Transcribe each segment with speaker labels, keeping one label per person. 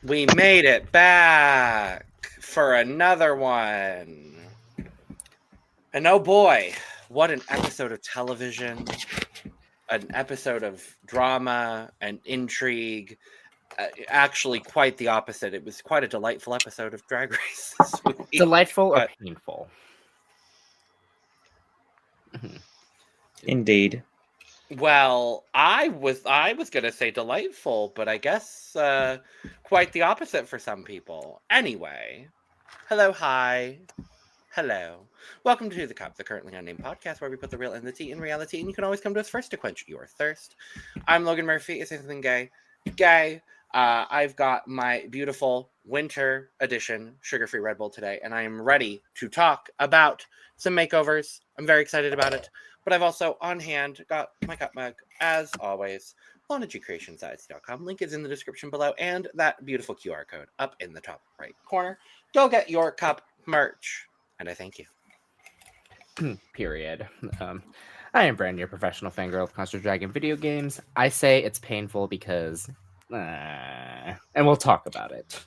Speaker 1: We made it back for another one. And oh boy, what an episode of television. An episode of drama and intrigue. Actually, quite the opposite. It was quite a delightful episode of Drag Race this week.
Speaker 2: Delightful or painful?
Speaker 3: Indeed.
Speaker 1: Well, I was gonna say delightful, but I guess quite the opposite for some people. Anyway, hello, hi, hello. Welcome to The Cup, the Currently Unnamed Podcast, where we put the real and the tea in reality, and you can always come to us first to quench your thirst. I'm Logan Murphy. Is something gay? Gay. I've got my beautiful winter edition sugar-free Red Bull today, and I am ready to talk about some makeovers. I'm very excited about it. But I've also on hand got my cup mug, as always, LanaGCreations.etsy.com. Link is in the description below, and that beautiful QR code up in the top right corner. Go get your cup merch, and I thank you.
Speaker 2: Period. I am Brand, your professional fangirl of Monster Dragon video games. I say it's painful because... and we'll talk about it.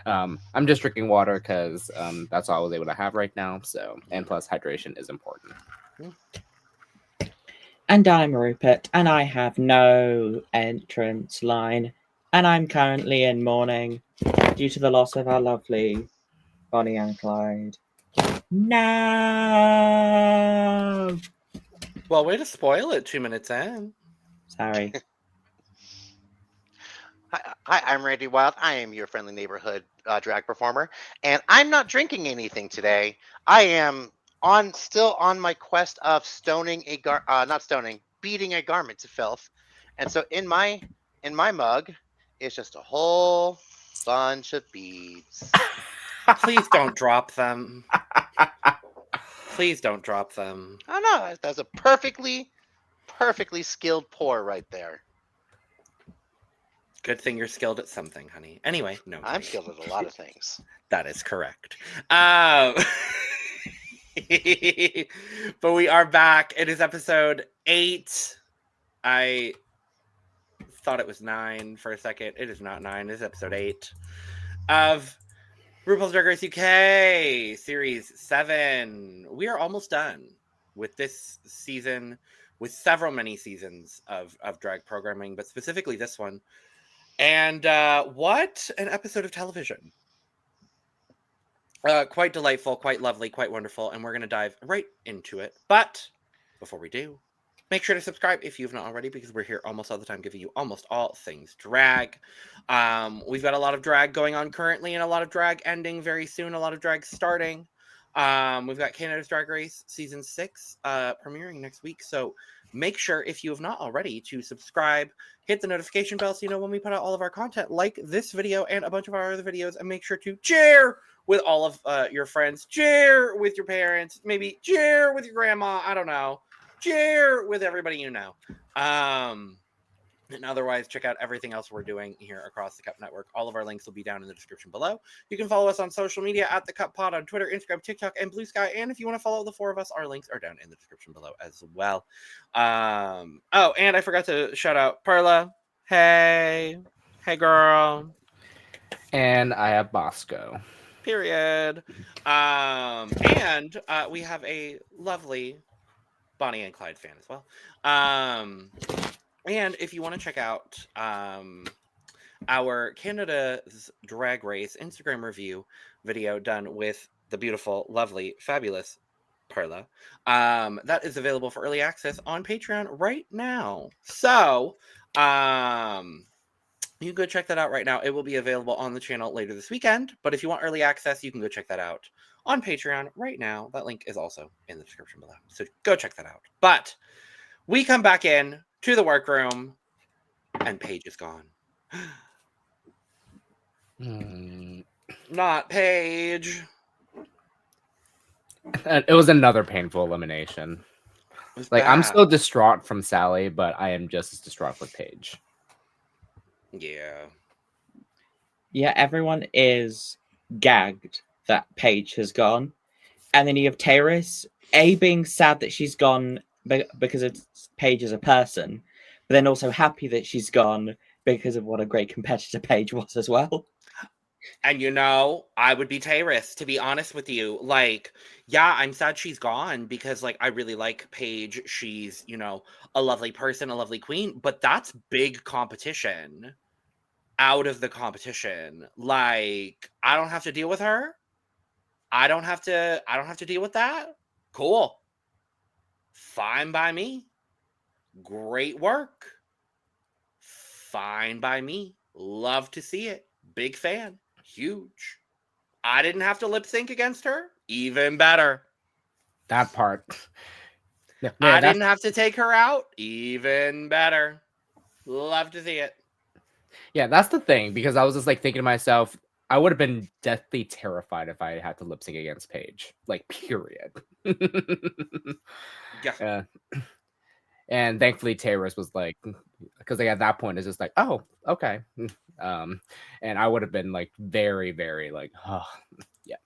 Speaker 2: I'm just drinking water because that's all I was able to have right now. So, and plus hydration is important.
Speaker 3: And I'm RuPert, and I have no entrance line, and I'm currently in mourning due to the loss of our lovely Bonnie Ann Clyde. No!
Speaker 1: Well, way to spoil it 2 minutes in.
Speaker 3: Sorry.
Speaker 4: Hi, I'm Randy Wild. I am your friendly neighborhood drag performer, and I'm not drinking anything today. I am still on my quest of beating a garment to filth. And so in my mug is just a whole bunch of beads.
Speaker 1: Please don't drop them. Please don't drop them.
Speaker 4: I know that's a perfectly skilled pour right there.
Speaker 1: Good thing you're skilled at something, honey. Anyway, no.
Speaker 4: I'm skilled at a lot of things.
Speaker 1: That is correct. But we are back. It is episode 8. I thought it was 9 for a second. It is not 9. It is episode 8 of RuPaul's Drag Race UK Series 7. We are almost done with this season, with several mini seasons of drag programming, but specifically this one. And what an episode of television. Quite delightful, quite lovely, quite wonderful, and we're going to dive right into it. But before we do, make sure to subscribe if you've not already, because we're here almost all the time giving you almost all things drag. We've got a lot of drag going on currently, and a lot of drag ending very soon, a lot of drag starting. We've got Canada's Drag Race Season 6 premiering next week, so make sure, if you have not already, to subscribe, hit the notification bell so you know when we put out all of our content, like this video and a bunch of our other videos, and make sure to share with all of your friends, share with your parents, maybe share with your grandma, I don't know, share with everybody you know. And otherwise, check out everything else we're doing here across the Cup Network. All of our links will be down in the description below. You can follow us on social media at The Cup Pod on Twitter, Instagram, TikTok, and Blue Sky. And if you want to follow the 4 of us, our links are down in the description below as well. Oh, and I forgot to shout out Perla. Hey. Hey, girl.
Speaker 2: And I have Bosco.
Speaker 1: Period. And we have a lovely Bonnie and Clyde fan as well. And if you want to check out our Canada's Drag Race Instagram review video done with the beautiful, lovely, fabulous Perla, that is available for early access on Patreon right now. So you can go check that out right now. It will be available on the channel later this weekend. But if you want early access, you can go check that out on Patreon right now. That link is also in the description below. So go check that out. But we come back in to the workroom, and Paige is gone. Not Paige.
Speaker 2: It was another painful elimination. Like, I'm still distraught from Sally, but I am just as distraught with Paige.
Speaker 1: Yeah.
Speaker 3: Yeah, everyone is gagged that Paige has gone. And then you have Tayris, being sad that she's gone because it's Paige as a person, but then also happy that she's gone because of what a great competitor Paige was as well.
Speaker 1: And I would be Tayris, to be honest with you. Like, yeah, I'm sad she's gone because, like, I really like Paige. She's, a lovely person, a lovely queen, but that's big competition out of the competition. Like, I don't have to deal with her. I don't have to deal with that. Cool. Fine by me. Great work. Fine by me. Love to see it. Big fan. Huge. I didn't have to lip sync against her. Even better.
Speaker 2: That part. Yeah,
Speaker 1: I didn't have to take her out. Even better. Love to see it.
Speaker 2: Yeah, that's the thing, because I was just like thinking to myself, I would have been deathly terrified if I had to lip sync against Paige. Like, period.
Speaker 1: Yeah.
Speaker 2: And thankfully Tayris was like, because like at that point it's just like, oh, okay. And I would have been like very, very like, oh, yeah.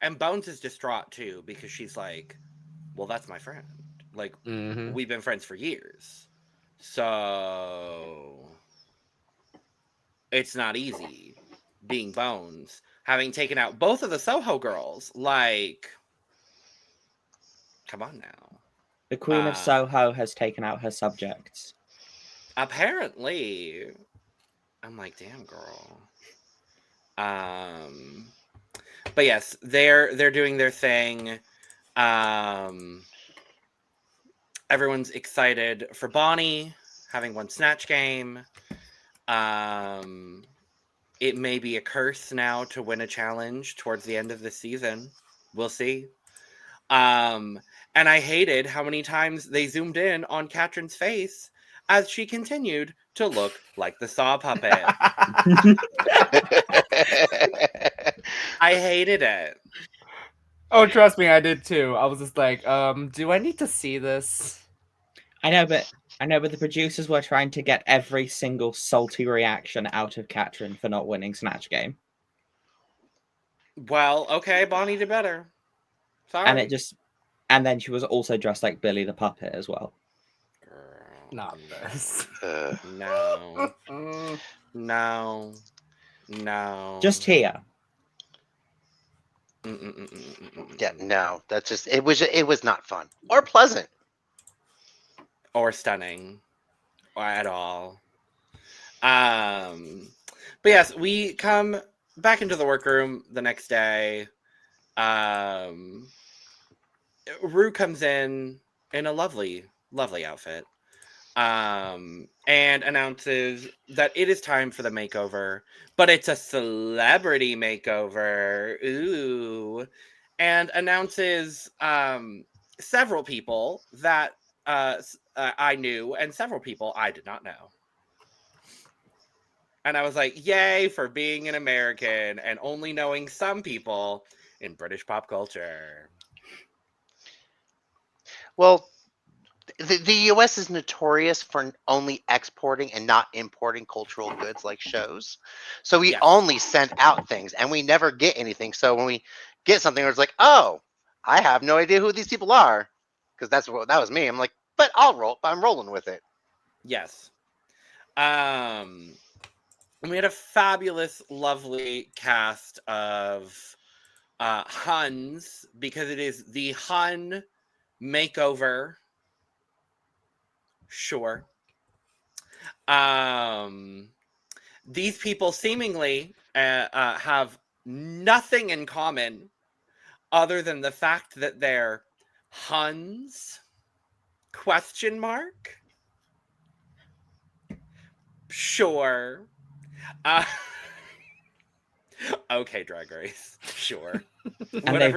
Speaker 1: And Bones is distraught too, because she's like, well, that's my friend. Like, we've been friends for years. So it's not easy being Bones, having taken out both of the Soho girls. Like, come on now.
Speaker 3: The Queen of Soho has taken out her subjects.
Speaker 1: Apparently. I'm like, damn, girl. But yes, they're doing their thing. Everyone's excited for Bonnie having won Snatch Game. It may be a curse now to win a challenge towards the end of the season. We'll see. And I hated how many times they zoomed in on Catrin's face as she continued to look like the saw puppet. I hated it.
Speaker 2: Oh, trust me, I did too. I was just like, do I need to see this?
Speaker 3: I know, but the producers were trying to get every single salty reaction out of Catrin for not winning Snatch Game.
Speaker 1: Well, okay, Bonnie did better. Sorry.
Speaker 3: And then she was also dressed like Billy the puppet as well.
Speaker 1: Girl.
Speaker 2: Not this.
Speaker 1: No. No.
Speaker 3: Just here.
Speaker 4: Yeah, no, that's just it was not fun or pleasant
Speaker 1: or stunning or at all. But yes, we come back into the workroom the next day. Ru comes in a lovely outfit, and announces that it is time for the makeover, but it's a celebrity makeover. Ooh. And announces several people that I knew and several people I did not know. And I was like, yay for being an American and only knowing some people in British pop culture.
Speaker 4: Well, the U.S. is notorious for only exporting and not importing cultural goods like shows. So we only send out things and we never get anything. So when we get something, it's like, oh, I have no idea who these people are. Because that was me. I'm like, but I'm rolling with it.
Speaker 1: Yes. We had a fabulous, lovely cast of Huns, because it is the Hun makeover. Sure. These people seemingly have nothing in common other than the fact that they're Huns? ? Sure. Okay, Drag Race. Sure.
Speaker 3: And they've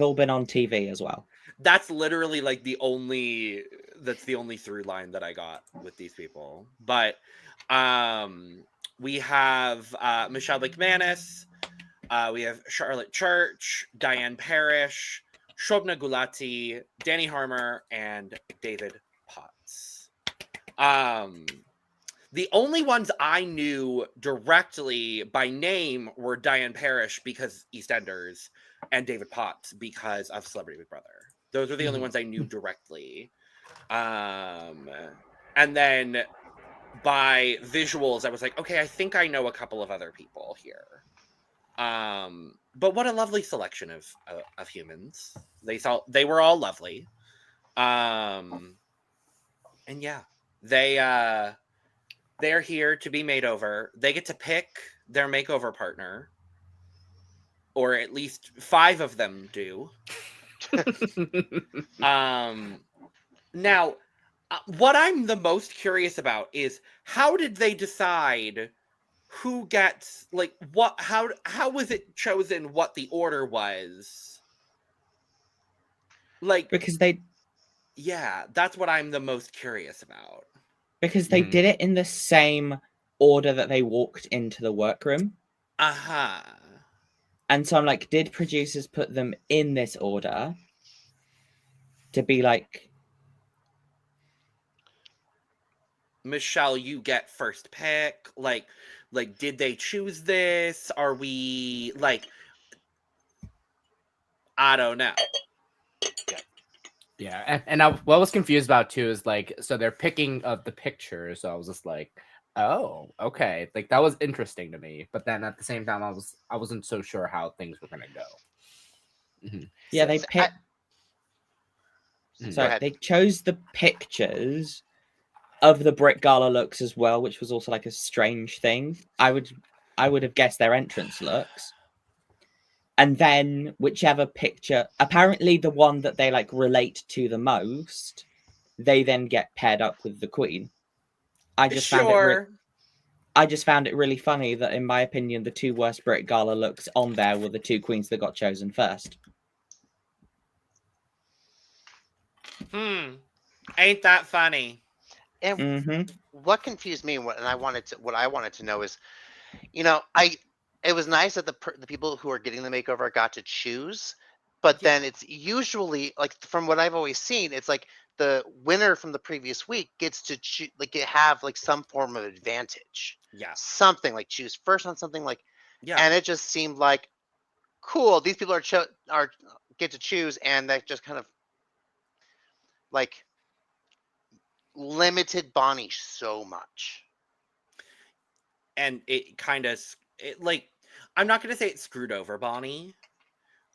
Speaker 3: all been on TV as well.
Speaker 1: That's literally like the only through line that I got with these people. But we have Michelle McManus, we have Charlotte Church, Diane Parrish, Shobna Gulati, Danny Harmer, and David Potts. The only ones I knew directly by name were Diane Parrish because EastEnders and David Potts because of Celebrity Big Brother. Those are the only ones I knew directly. And then by visuals, I was like, okay, I think I know a couple of other people here. But what a lovely selection of humans. They were all lovely. And yeah, they're here to be made over. They get to pick their makeover partner, or at least 5 of them do. Now, what I'm the most curious about is how did they decide who gets, like, what, how was it chosen what the order was? Like,
Speaker 3: Because they
Speaker 1: yeah, that's what I'm the most curious about.
Speaker 3: did it in the same order that they walked into the workroom.
Speaker 1: Uh-huh.
Speaker 3: And so I'm like, did producers put them in this order to be like,
Speaker 1: Michelle, you get first pick. Like, did they choose this? Are we, like, I don't know.
Speaker 2: Yeah, and what I was confused about too is like, so they're picking of the pictures, so I was just like, oh, okay, like that was interesting to me. But then at the same time, I wasn't so sure how things were gonna go.
Speaker 3: yeah, they
Speaker 4: So
Speaker 3: picked.
Speaker 4: Go
Speaker 3: So
Speaker 4: ahead.
Speaker 3: they chose the pictures of the Brit Gala looks as well, which was also like a strange thing. I would have guessed their entrance looks. And then whichever picture, apparently the one that they like relate to the most, they then get paired up with the Queen. I just found it really funny that, in my opinion, the 2 worst Brit Gala looks on there were the 2 queens that got chosen first.
Speaker 1: Ain't that funny?
Speaker 4: And what confused me, and what I wanted to know is, it was nice that the people who are getting the makeover got to choose, but then it's usually, like, from what I've always seen, it's like the winner from the previous week gets to have like some form of advantage.
Speaker 1: Yeah.
Speaker 4: Something like choose first on something, like,
Speaker 1: Yeah.
Speaker 4: and it just seemed like, cool, these people are get to choose, and that just kind of like limited Bonnie so much.
Speaker 1: And it kind of, like, I'm not going to say it screwed over Bonnie.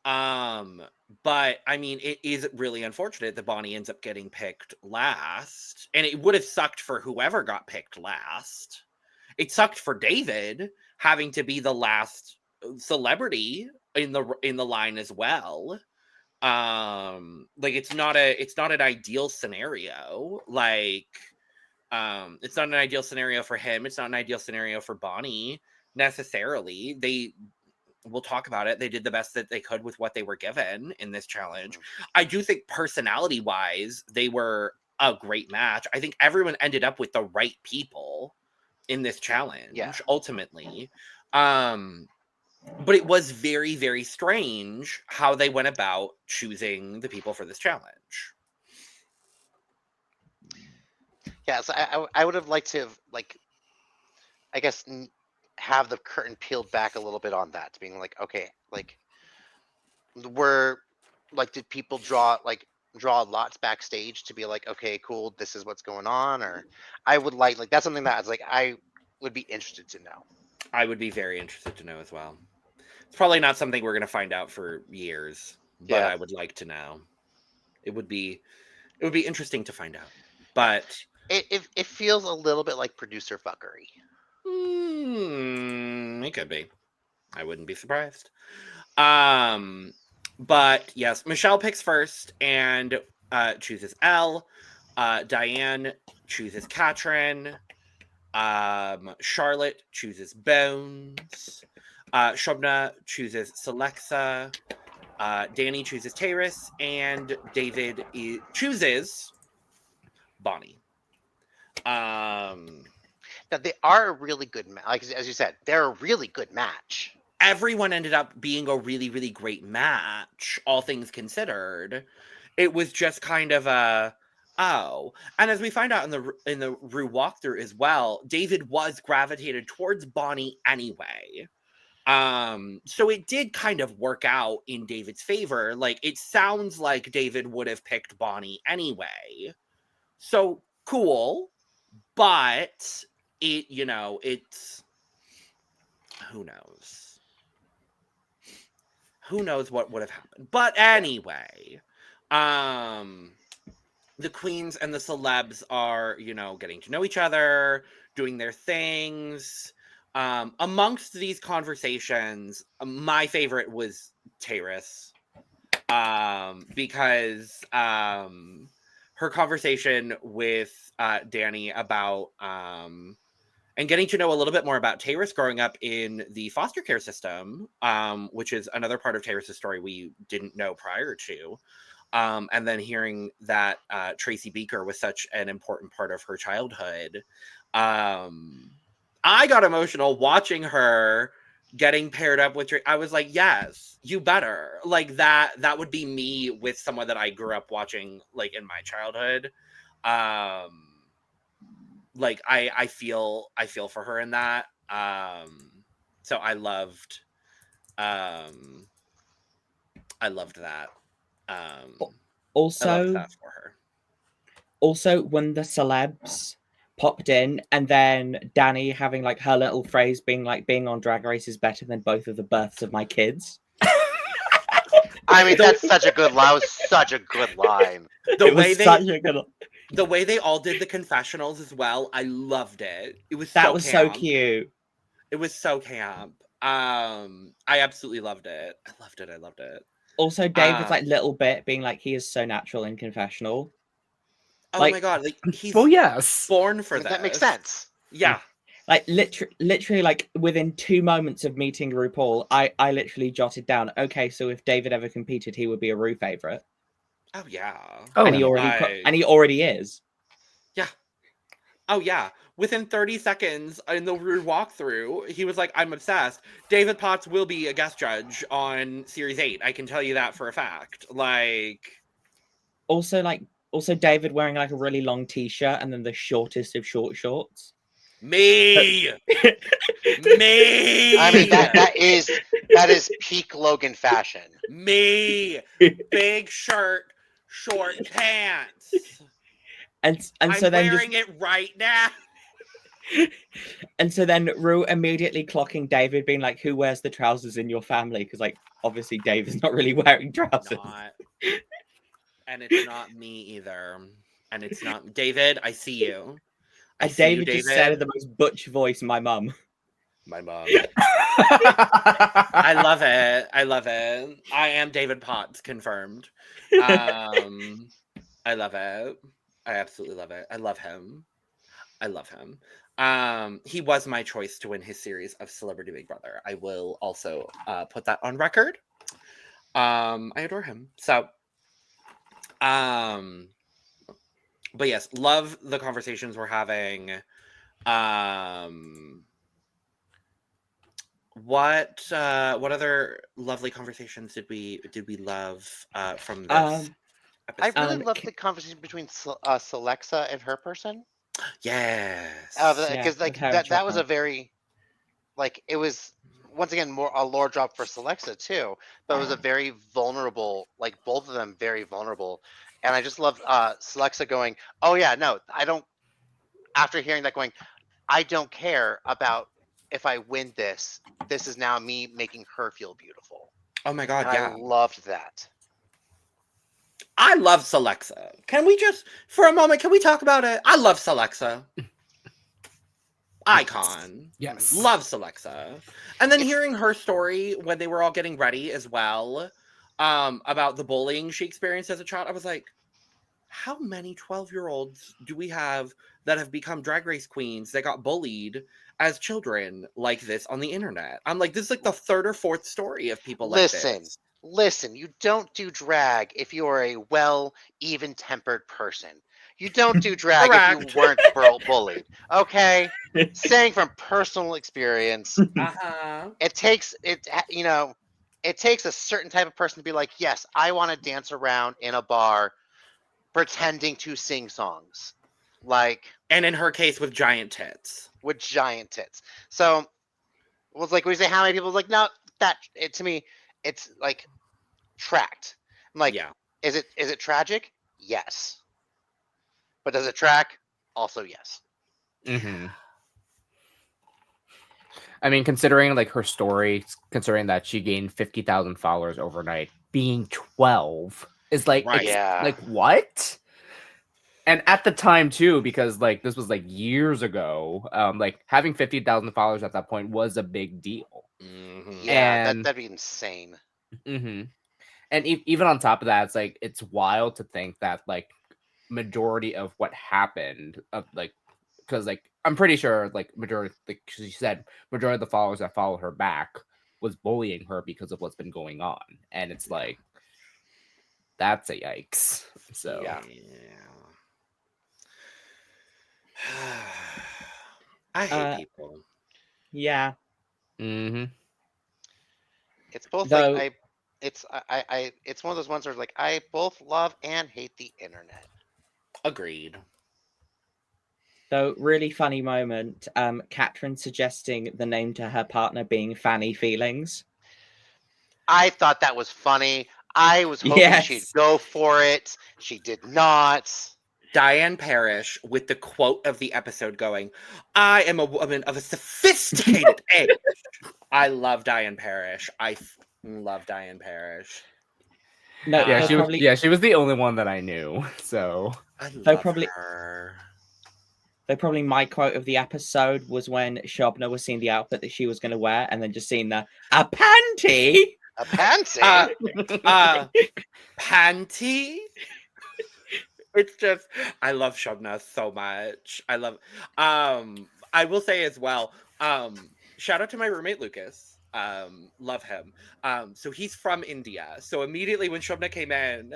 Speaker 1: But I mean, it is really unfortunate that Bonnie ends up getting picked last, and it would have sucked for whoever got picked last. It sucked for David having to be the last celebrity in the line as well. Like, it's not an ideal scenario. Like, it's not an ideal scenario for him. It's not an ideal scenario for Bonnie necessarily. We'll talk about it. They did the best that they could with what they were given in this challenge. I do think personality wise, they were a great match. I think everyone ended up with the right people in this challenge, ultimately. But it was very, very strange how they went about choosing the people for this challenge.
Speaker 4: Yeah, so I would have liked to have, like, I guess, have the curtain peeled back a little bit on that, being like, okay, like, did people draw lots backstage to be like, okay, cool, this is what's going on? Or I would like that's something that I would be interested to know.
Speaker 1: I would be very interested to know as well. It's probably not something we're going to find out for years, but I would like to know. It would be interesting to find out. But
Speaker 4: it feels a little bit like producer fuckery.
Speaker 1: It could be. I wouldn't be surprised. But yes, Michelle picks first and chooses Elle. Diane chooses Catrin. Charlotte chooses Bones. Shobna chooses Silllexa. Danny chooses Tayris, and David chooses Bonnie.
Speaker 4: Now, they are a really good match. Like, as you said, they're a really good match.
Speaker 1: Everyone ended up being a really, really great match, all things considered. It was just kind of a, oh. And as we find out in the Ru walkthrough as well, David was gravitated towards Bonnie anyway. So it did kind of work out in David's favor. Like, it sounds like David would have picked Bonnie anyway. So cool. But it's who knows what would have happened. But anyway, the queens and the celebs are, getting to know each other, doing their things. Amongst these conversations, my favorite was Tayris. Because her conversation with Danny about and getting to know a little bit more about Tayris growing up in the foster care system, which is another part of Tayris' story we didn't know prior to. And then hearing that Tracy Beaker was such an important part of her childhood. I got emotional watching her getting paired up with I was like, yes, you better. Like that would be me with someone that I grew up watching like in my childhood. Like I feel for her in that. So I loved that. I loved that for her.
Speaker 3: Also, when the celebs popped in, and then Danny having like her little phrase being like, being on Drag Race is better than both of the births of my kids.
Speaker 4: I mean, that's such a good line. That was such a good line.
Speaker 1: The way they all did the confessionals as well, I loved it. It was
Speaker 3: so cute.
Speaker 1: It was so camp. I absolutely loved it. I loved it.
Speaker 3: Also, David's like little bit being like, he is so natural in confessional.
Speaker 1: Oh
Speaker 3: like,
Speaker 1: my god! Like he's
Speaker 2: yes,
Speaker 1: born for that.
Speaker 4: That makes sense.
Speaker 1: Yeah.
Speaker 3: Like literally, like within 2 moments of meeting RuPaul, I literally jotted down, okay, so if David ever competed, he would be a Ru favorite.
Speaker 1: Oh yeah.
Speaker 3: Oh, and he already is.
Speaker 1: Yeah. Oh yeah. Within 30 seconds in the Ru walkthrough, he was like, "I'm obsessed. David Potts will be a guest judge on Series 8. I can tell you that for a fact." Like.
Speaker 3: Also, David wearing like a really long t-shirt and then the shortest of short shorts.
Speaker 1: Me. Me.
Speaker 4: I mean, that is peak Logan fashion.
Speaker 1: Me. Big shirt, short pants.
Speaker 3: And
Speaker 1: I'm
Speaker 3: so then
Speaker 1: wearing it right now.
Speaker 3: And so then Ru immediately clocking David, being like, "Who wears the trousers in your family?" Because like obviously David's not really wearing trousers.
Speaker 1: And it's not me either. And it's not David. I see you.
Speaker 3: And David just said in the most butch voice, "My mum."
Speaker 1: My mom. I love it. I am David Potts, confirmed. I love it. I absolutely love it. I love him. He was my choice to win his series of Celebrity Big Brother. I will also put that on record. I adore him. So, but yes, love the conversations we're having. What other lovely conversations did we love from this episode?
Speaker 4: I really loved the conversation between Silllexa and her person.
Speaker 1: Yes.
Speaker 4: Because that was a very, like, it was once again more a lore drop for Silllexa too, but it was a very vulnerable, like both of them very vulnerable, and I just loved Silllexa going, "Oh yeah, no, I don't." After hearing that, going, "I don't care about if I win this. This is now me making her feel beautiful."
Speaker 1: Oh my god,
Speaker 4: and
Speaker 1: yeah.
Speaker 4: I loved that.
Speaker 1: I love Silllexa. Can we just, for a moment, can we talk about it? I love Silllexa. Icon.
Speaker 2: Yes.
Speaker 1: Love Silllexa. And then hearing her story when they were all getting ready as well, about the bullying she experienced as a child, I was like, how many 12-year-olds do we have that have become Drag Race queens that got bullied as children like this on the internet? I'm like, this is like the third or fourth story of people like this.
Speaker 4: Listen, you don't do drag if you are a well, even-tempered person. You don't do drag if you weren't bullied. Okay? Saying from personal experience, it takes a certain type of person to be like, yes, I want to dance around in a bar pretending to sing songs. Like,
Speaker 1: and in her case with giant tits.
Speaker 4: So it was like, we say how many people like, no, to me, it's like tracked. I'm like, yeah. Is it tragic? Yes. But does it track? Also yes.
Speaker 2: Mm-hmm. I mean, considering like her story, considering that she gained 50,000 followers overnight, being 12 is like,
Speaker 1: Right.
Speaker 4: Yeah.
Speaker 2: like what? And at the time too, because like this was like years ago, like having 50,000 followers at that point was a big deal.
Speaker 1: Mhm.
Speaker 4: Yeah,
Speaker 2: And-
Speaker 4: that'd be insane.
Speaker 2: Mm-hmm. And even on top of that, it's like it's wild to think that like majority of what happened of like because like I'm pretty sure like majority like she said majority of the followers that follow her back was bullying her because of what's been going on, and it's like that's a yikes. So
Speaker 4: Yeah.
Speaker 1: I hate people.
Speaker 3: Yeah.
Speaker 2: mm-hmm.
Speaker 4: It's both
Speaker 3: Though-
Speaker 4: like it's one of those ones where like I both love and hate the internet.
Speaker 1: Agreed.
Speaker 3: Though, really funny moment, Catrin suggesting the name to her partner being Fanny Feelings.
Speaker 4: I thought that was funny. I was hoping
Speaker 3: Yes.
Speaker 4: she'd go for it. She did not.
Speaker 1: Diane Parrish with the quote of the episode going, I am a woman of a sophisticated age. I love Diane Parrish. I love Diane Parrish.
Speaker 3: No,
Speaker 1: Yeah,
Speaker 2: Yeah,
Speaker 3: they'll
Speaker 2: she was.
Speaker 3: probably,
Speaker 2: Yeah, she was the only one that I knew. So
Speaker 1: I
Speaker 3: They'll
Speaker 1: love
Speaker 3: probably-
Speaker 1: her.
Speaker 3: though probably my quote of the episode was when Shobna was seeing the outfit that she was going to wear and then just seeing a panty.
Speaker 4: A pansy.
Speaker 1: Panty? It's just I love Shobna so much. I love I will say as well, shout out to my roommate Lucas. Love him. So he's from India. So immediately when Shobna came in,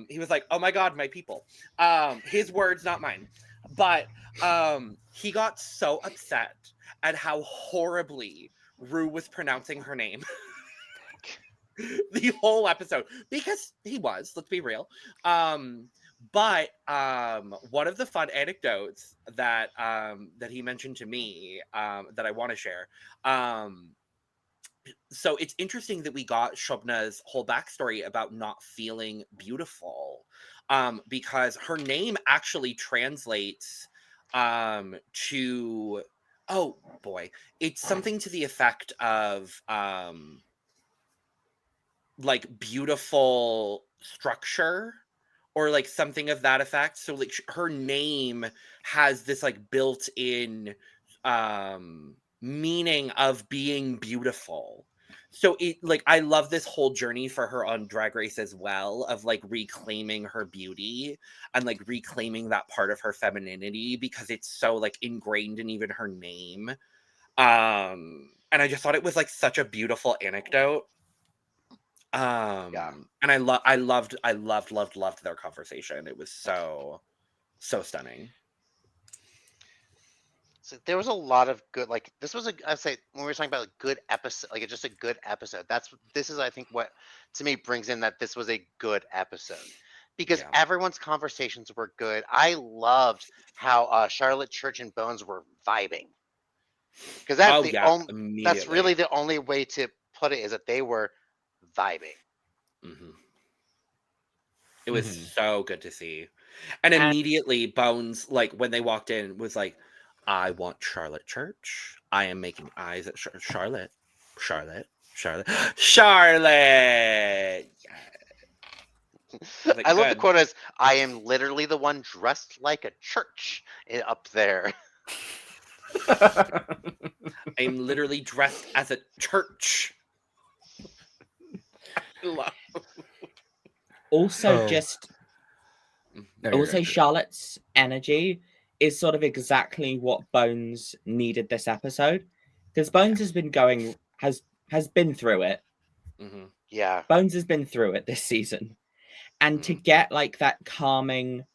Speaker 1: he was like, "Oh my god, my people." His words, not mine. But he got so upset at how horribly Rue was pronouncing her name. The whole episode, because he was, let's be real. But one of the fun anecdotes that that he mentioned to me that I want to share. So it's interesting that we got Shobna's whole backstory about not feeling beautiful, because her name actually translates to, oh boy, it's something to the effect of like beautiful structure or like something of that effect. So like her name has this like built-in meaning of being beautiful. So it like I love this whole journey for her on Drag Race as well, of like reclaiming her beauty and like reclaiming that part of her femininity, because it's so like ingrained in even her name. And I just thought it was like such a beautiful anecdote.
Speaker 4: Yeah.
Speaker 1: And I loved their conversation. It was so stunning.
Speaker 4: So there was a lot of good, like this was a, I'd say when we were talking about a good episode, like just a good episode. This is I think what to me brings in that this was a good episode, because
Speaker 1: Yeah.
Speaker 4: everyone's conversations were good. I loved how Charlotte Church and Bones were vibing, because that's that's
Speaker 1: immediately.
Speaker 4: really the only way to put it, is that they were vibing.
Speaker 1: Mhm. It was
Speaker 2: Mhm.
Speaker 1: so good to see. And immediately Bones, like when they walked in, was like, I want Charlotte Church. I am making eyes at Charlotte. Charlotte. Like,
Speaker 4: I love the
Speaker 1: good.
Speaker 4: quote as, I am literally the one dressed like a church up there.
Speaker 1: I'm literally dressed as a church.
Speaker 3: Also,
Speaker 2: Oh.
Speaker 3: just
Speaker 2: No, you're
Speaker 3: also
Speaker 2: good.
Speaker 3: Charlotte's energy is sort of exactly what Bones needed this episode, because Bones has been been through it.
Speaker 1: Mm-hmm.
Speaker 4: Yeah.
Speaker 3: Bones has been through it this season, and to get like that calming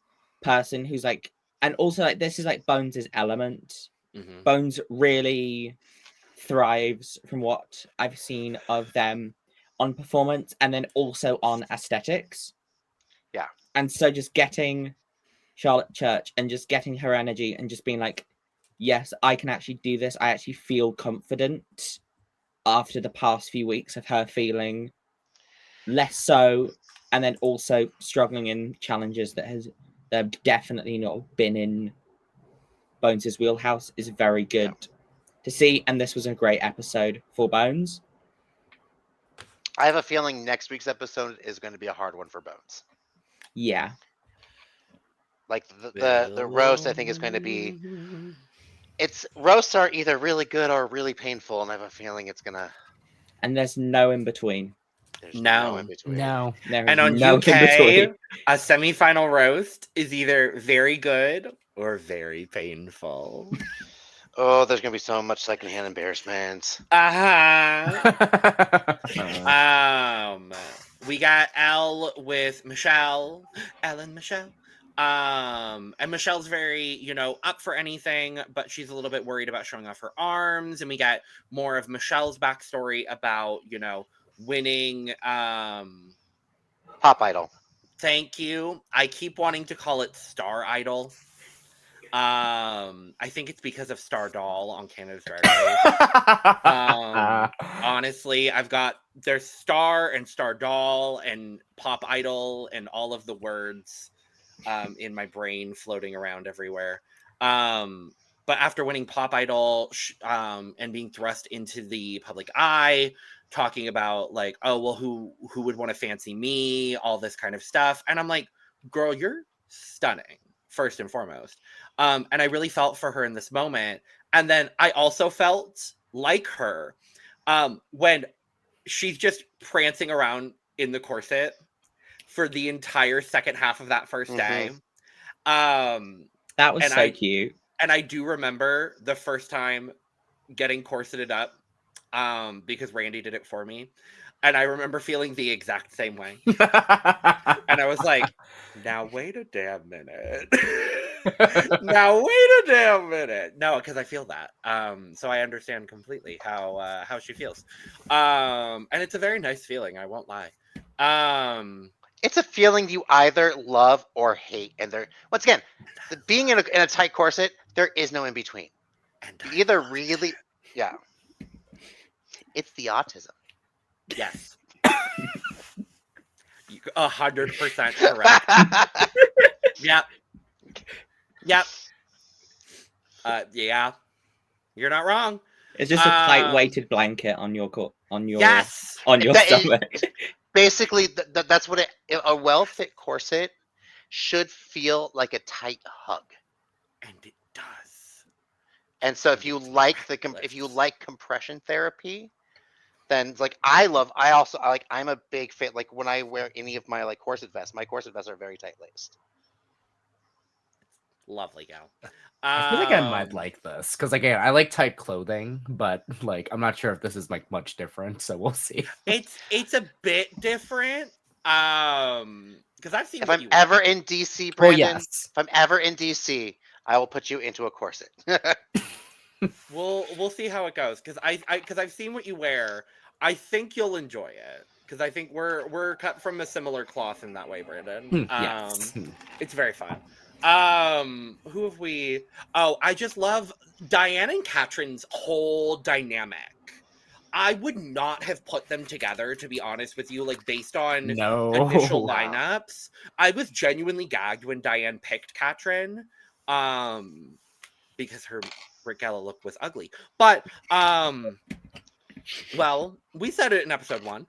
Speaker 3: person who's like, and also like this is like Bones's element.
Speaker 1: Mm-hmm.
Speaker 3: Bones really thrives from what I've seen of them on performance and then also on aesthetics.
Speaker 4: Yeah.
Speaker 3: And so just getting Charlotte Church and just getting her energy and just being like, yes, I can actually do this. I actually feel confident after the past few weeks of her feeling less so, and then also struggling in challenges that have definitely not been in Bones's wheelhouse, is very good to see, and this was a great episode for Bones.
Speaker 4: I have a feeling next week's episode is going to be a hard one for Bones.
Speaker 3: Yeah.
Speaker 4: Like the roast, I think is going to be. Roasts are either really good or really painful, and I have a feeling it's gonna.
Speaker 3: And there's no in between.
Speaker 4: There's no in between.
Speaker 2: No.
Speaker 3: There
Speaker 1: And
Speaker 3: is
Speaker 1: on
Speaker 3: no
Speaker 1: UK,
Speaker 3: in between.
Speaker 1: a semifinal roast is either very good or very painful.
Speaker 4: Oh, there's gonna be so much secondhand embarrassment.
Speaker 1: We got Elle with Michelle, Elle and Michelle. And Michelle's very, up for anything, but she's a little bit worried about showing off her arms. And we got more of Michelle's backstory about, winning.
Speaker 4: Pop Idol.
Speaker 1: Thank you. I keep wanting to call it Star Idol. I think it's because of Star Doll on Canada's Drag Race. Honestly, there's Star and Star Doll and Pop Idol and all of the words in my brain floating around everywhere. But after winning Pop Idol and being thrust into the public eye, talking about like, oh, well, who would want to fancy me, all this kind of stuff. And I'm like, girl, you're stunning, first and foremost. And I really felt for her in this moment. And then I also felt like her when she's just prancing around in the corset for the entire second half of that first day.
Speaker 3: That was so cute.
Speaker 1: And I do remember the first time getting corseted up because Randy did it for me. And I remember feeling the exact same way. And I was like, now wait a damn minute. Now wait a damn minute. No, because I feel that. So I understand completely how she feels. And it's a very nice feeling, I won't lie.
Speaker 4: It's a feeling you either love or hate. And once again, being in a tight corset, there is no in between.
Speaker 1: And
Speaker 4: you either really, yeah. It's the autism.
Speaker 1: Yes. 100% correct. Yep. Yeah. You're not wrong.
Speaker 3: It's just a tight weighted blanket on your
Speaker 1: yes!
Speaker 3: on your stomach.
Speaker 4: Basically, that's what a well-fit corset should feel like a tight hug.
Speaker 1: And it does.
Speaker 4: And so if you like compression therapy, then like I'm a big fan. Like when I wear any of my like corset vests, my corset vests are very tight laced.
Speaker 1: Lovely gal.
Speaker 2: I feel like I might like this because again, I like tight clothing, but like I'm not sure if this is like much different, so we'll see.
Speaker 1: It's a bit different. Because I've seen.
Speaker 4: If I'm ever in DC, Brandon,
Speaker 2: yes.
Speaker 4: if I'm ever in DC, I will put you into a corset.
Speaker 1: We'll see how it goes because I've seen what you wear. I think you'll enjoy it because I think we're cut from a similar cloth in that way, Brandon.
Speaker 2: Yes.
Speaker 1: It's very fun. Who have we? Oh, I just love Diane and Catrin's whole dynamic. I would not have put them together, to be honest with you, like based on initial lineups. I was genuinely gagged when Diane picked Catrin, because her Brit Gala look was ugly. But well, we said it in episode 1.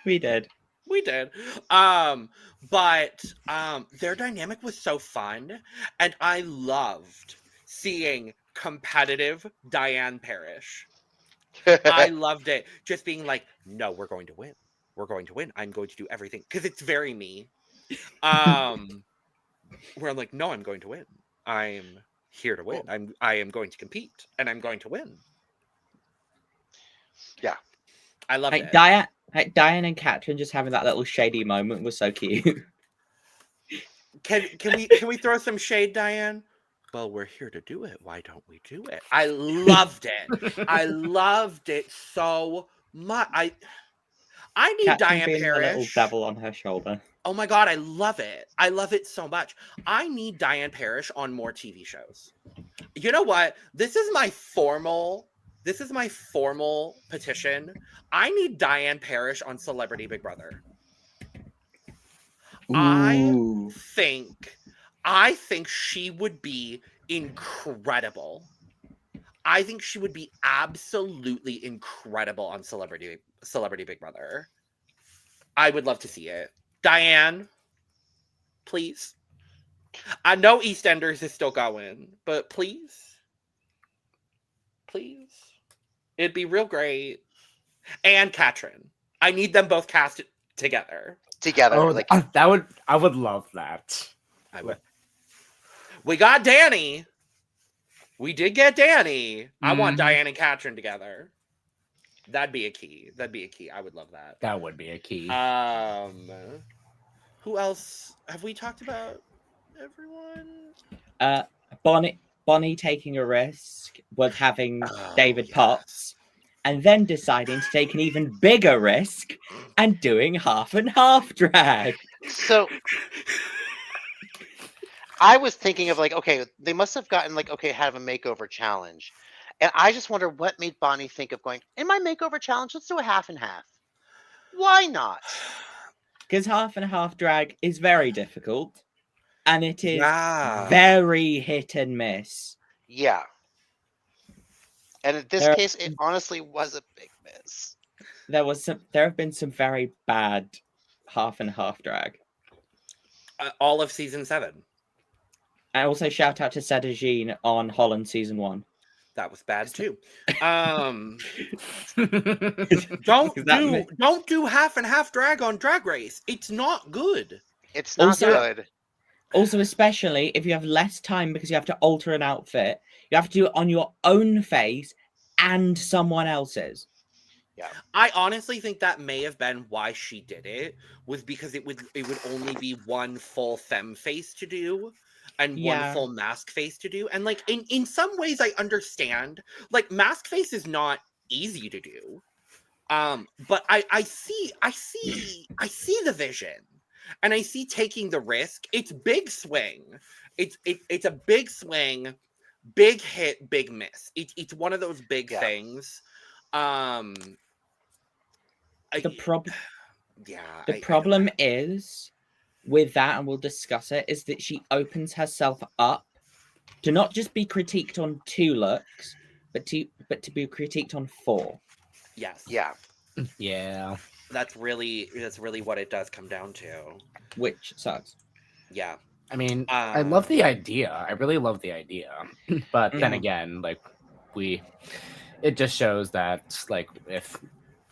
Speaker 3: We did.
Speaker 1: But their dynamic was so fun, and I loved seeing competitive Diane Parrish. I loved it. Just being like, no, we're going to win. We're going to win. I'm going to do everything. Because it's very me. Where I'm like, no, I'm going to win. I'm here to win. I am going to compete, and I'm going to win.
Speaker 4: Yeah.
Speaker 1: I love it.
Speaker 3: Diane and Catrin just having that little shady moment was so cute.
Speaker 1: Can we throw some shade, Diane? Well, we're here to do it. Why don't we do it? I loved it. I loved it so much. I need
Speaker 3: Catrin
Speaker 1: Diane
Speaker 3: being
Speaker 1: Parrish.
Speaker 3: A little devil on her shoulder.
Speaker 1: Oh my god, I love it. I love it so much. I need Diane Parrish on more TV shows. You know what? This is my formal petition. I need Diane Parrish on Celebrity Big Brother.
Speaker 3: Ooh.
Speaker 1: I think she would be incredible. I think she would be absolutely incredible on Celebrity Big Brother. I would love to see it. Diane, please. I know EastEnders is still going, but please. Please. It'd be real great. And Catrin. I need them both cast together.
Speaker 2: Oh, I would love that.
Speaker 1: I would. We got Danny. We did get Danny. I want Diane and Catrin together. That'd be a key. I would love that.
Speaker 2: That would be a key.
Speaker 1: Who else have we talked about? Everyone.
Speaker 3: Bonnie taking a risk with having David Potts, and then deciding to take an even bigger risk and doing half and half drag.
Speaker 4: So I was thinking of like, okay, they must have gotten like, okay, have a makeover challenge. And I just wonder what made Bonnie think of going, in my makeover challenge, let's do a half and half. Why not?
Speaker 3: Because half and half drag is very difficult. And it is very hit and miss.
Speaker 4: Yeah. And in this case, it honestly was a big miss.
Speaker 3: There have been some very bad half and half drag.
Speaker 1: All of season 7.
Speaker 3: I also shout out to Sedagine on Holland season 1.
Speaker 1: That was bad too. Don't do half and half drag on Drag Race. It's not good.
Speaker 4: It's not good.
Speaker 3: Also, especially if you have less time because you have to alter an outfit, you have to do it on your own face and someone else's.
Speaker 4: Yeah.
Speaker 1: I honestly think that may have been why she did it, was because it would only be one full femme face to do and one full mask face to do. And like in some ways I understand. Like mask face is not easy to do. But I see the vision. And I see taking the risk. It's big swing. It's a big swing, big hit, big miss. It's one of those big things. The
Speaker 3: problem is with that, and we'll discuss it, is that she opens herself up to not just be critiqued on 2 looks, but to be critiqued on 4.
Speaker 1: Yes.
Speaker 4: Yeah.
Speaker 2: Yeah.
Speaker 1: That's really what it does come down to.
Speaker 3: Which sucks.
Speaker 1: Yeah.
Speaker 2: I mean, I love the idea. I really love the idea. But then again, like it just shows that like if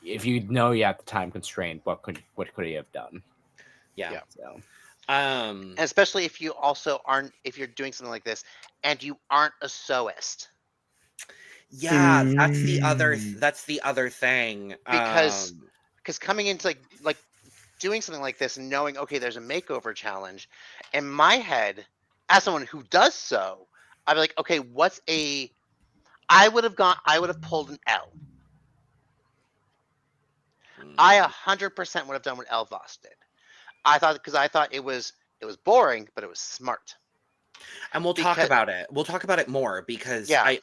Speaker 2: you know you have the time constraint, what could he have done?
Speaker 1: Yeah.
Speaker 2: So
Speaker 4: and especially if you also aren't, if you're doing something like this and you aren't a sewist.
Speaker 1: Yeah, that's the other thing.
Speaker 4: Because coming into like doing something like this and knowing, okay, there's a makeover challenge, in my head, as someone who does sew, I'd be like, okay, I would have pulled an L. I 100% would have done what Elle Vosque did. I thought it was boring, but it was smart.
Speaker 1: And we'll talk about it. We'll talk about it more because I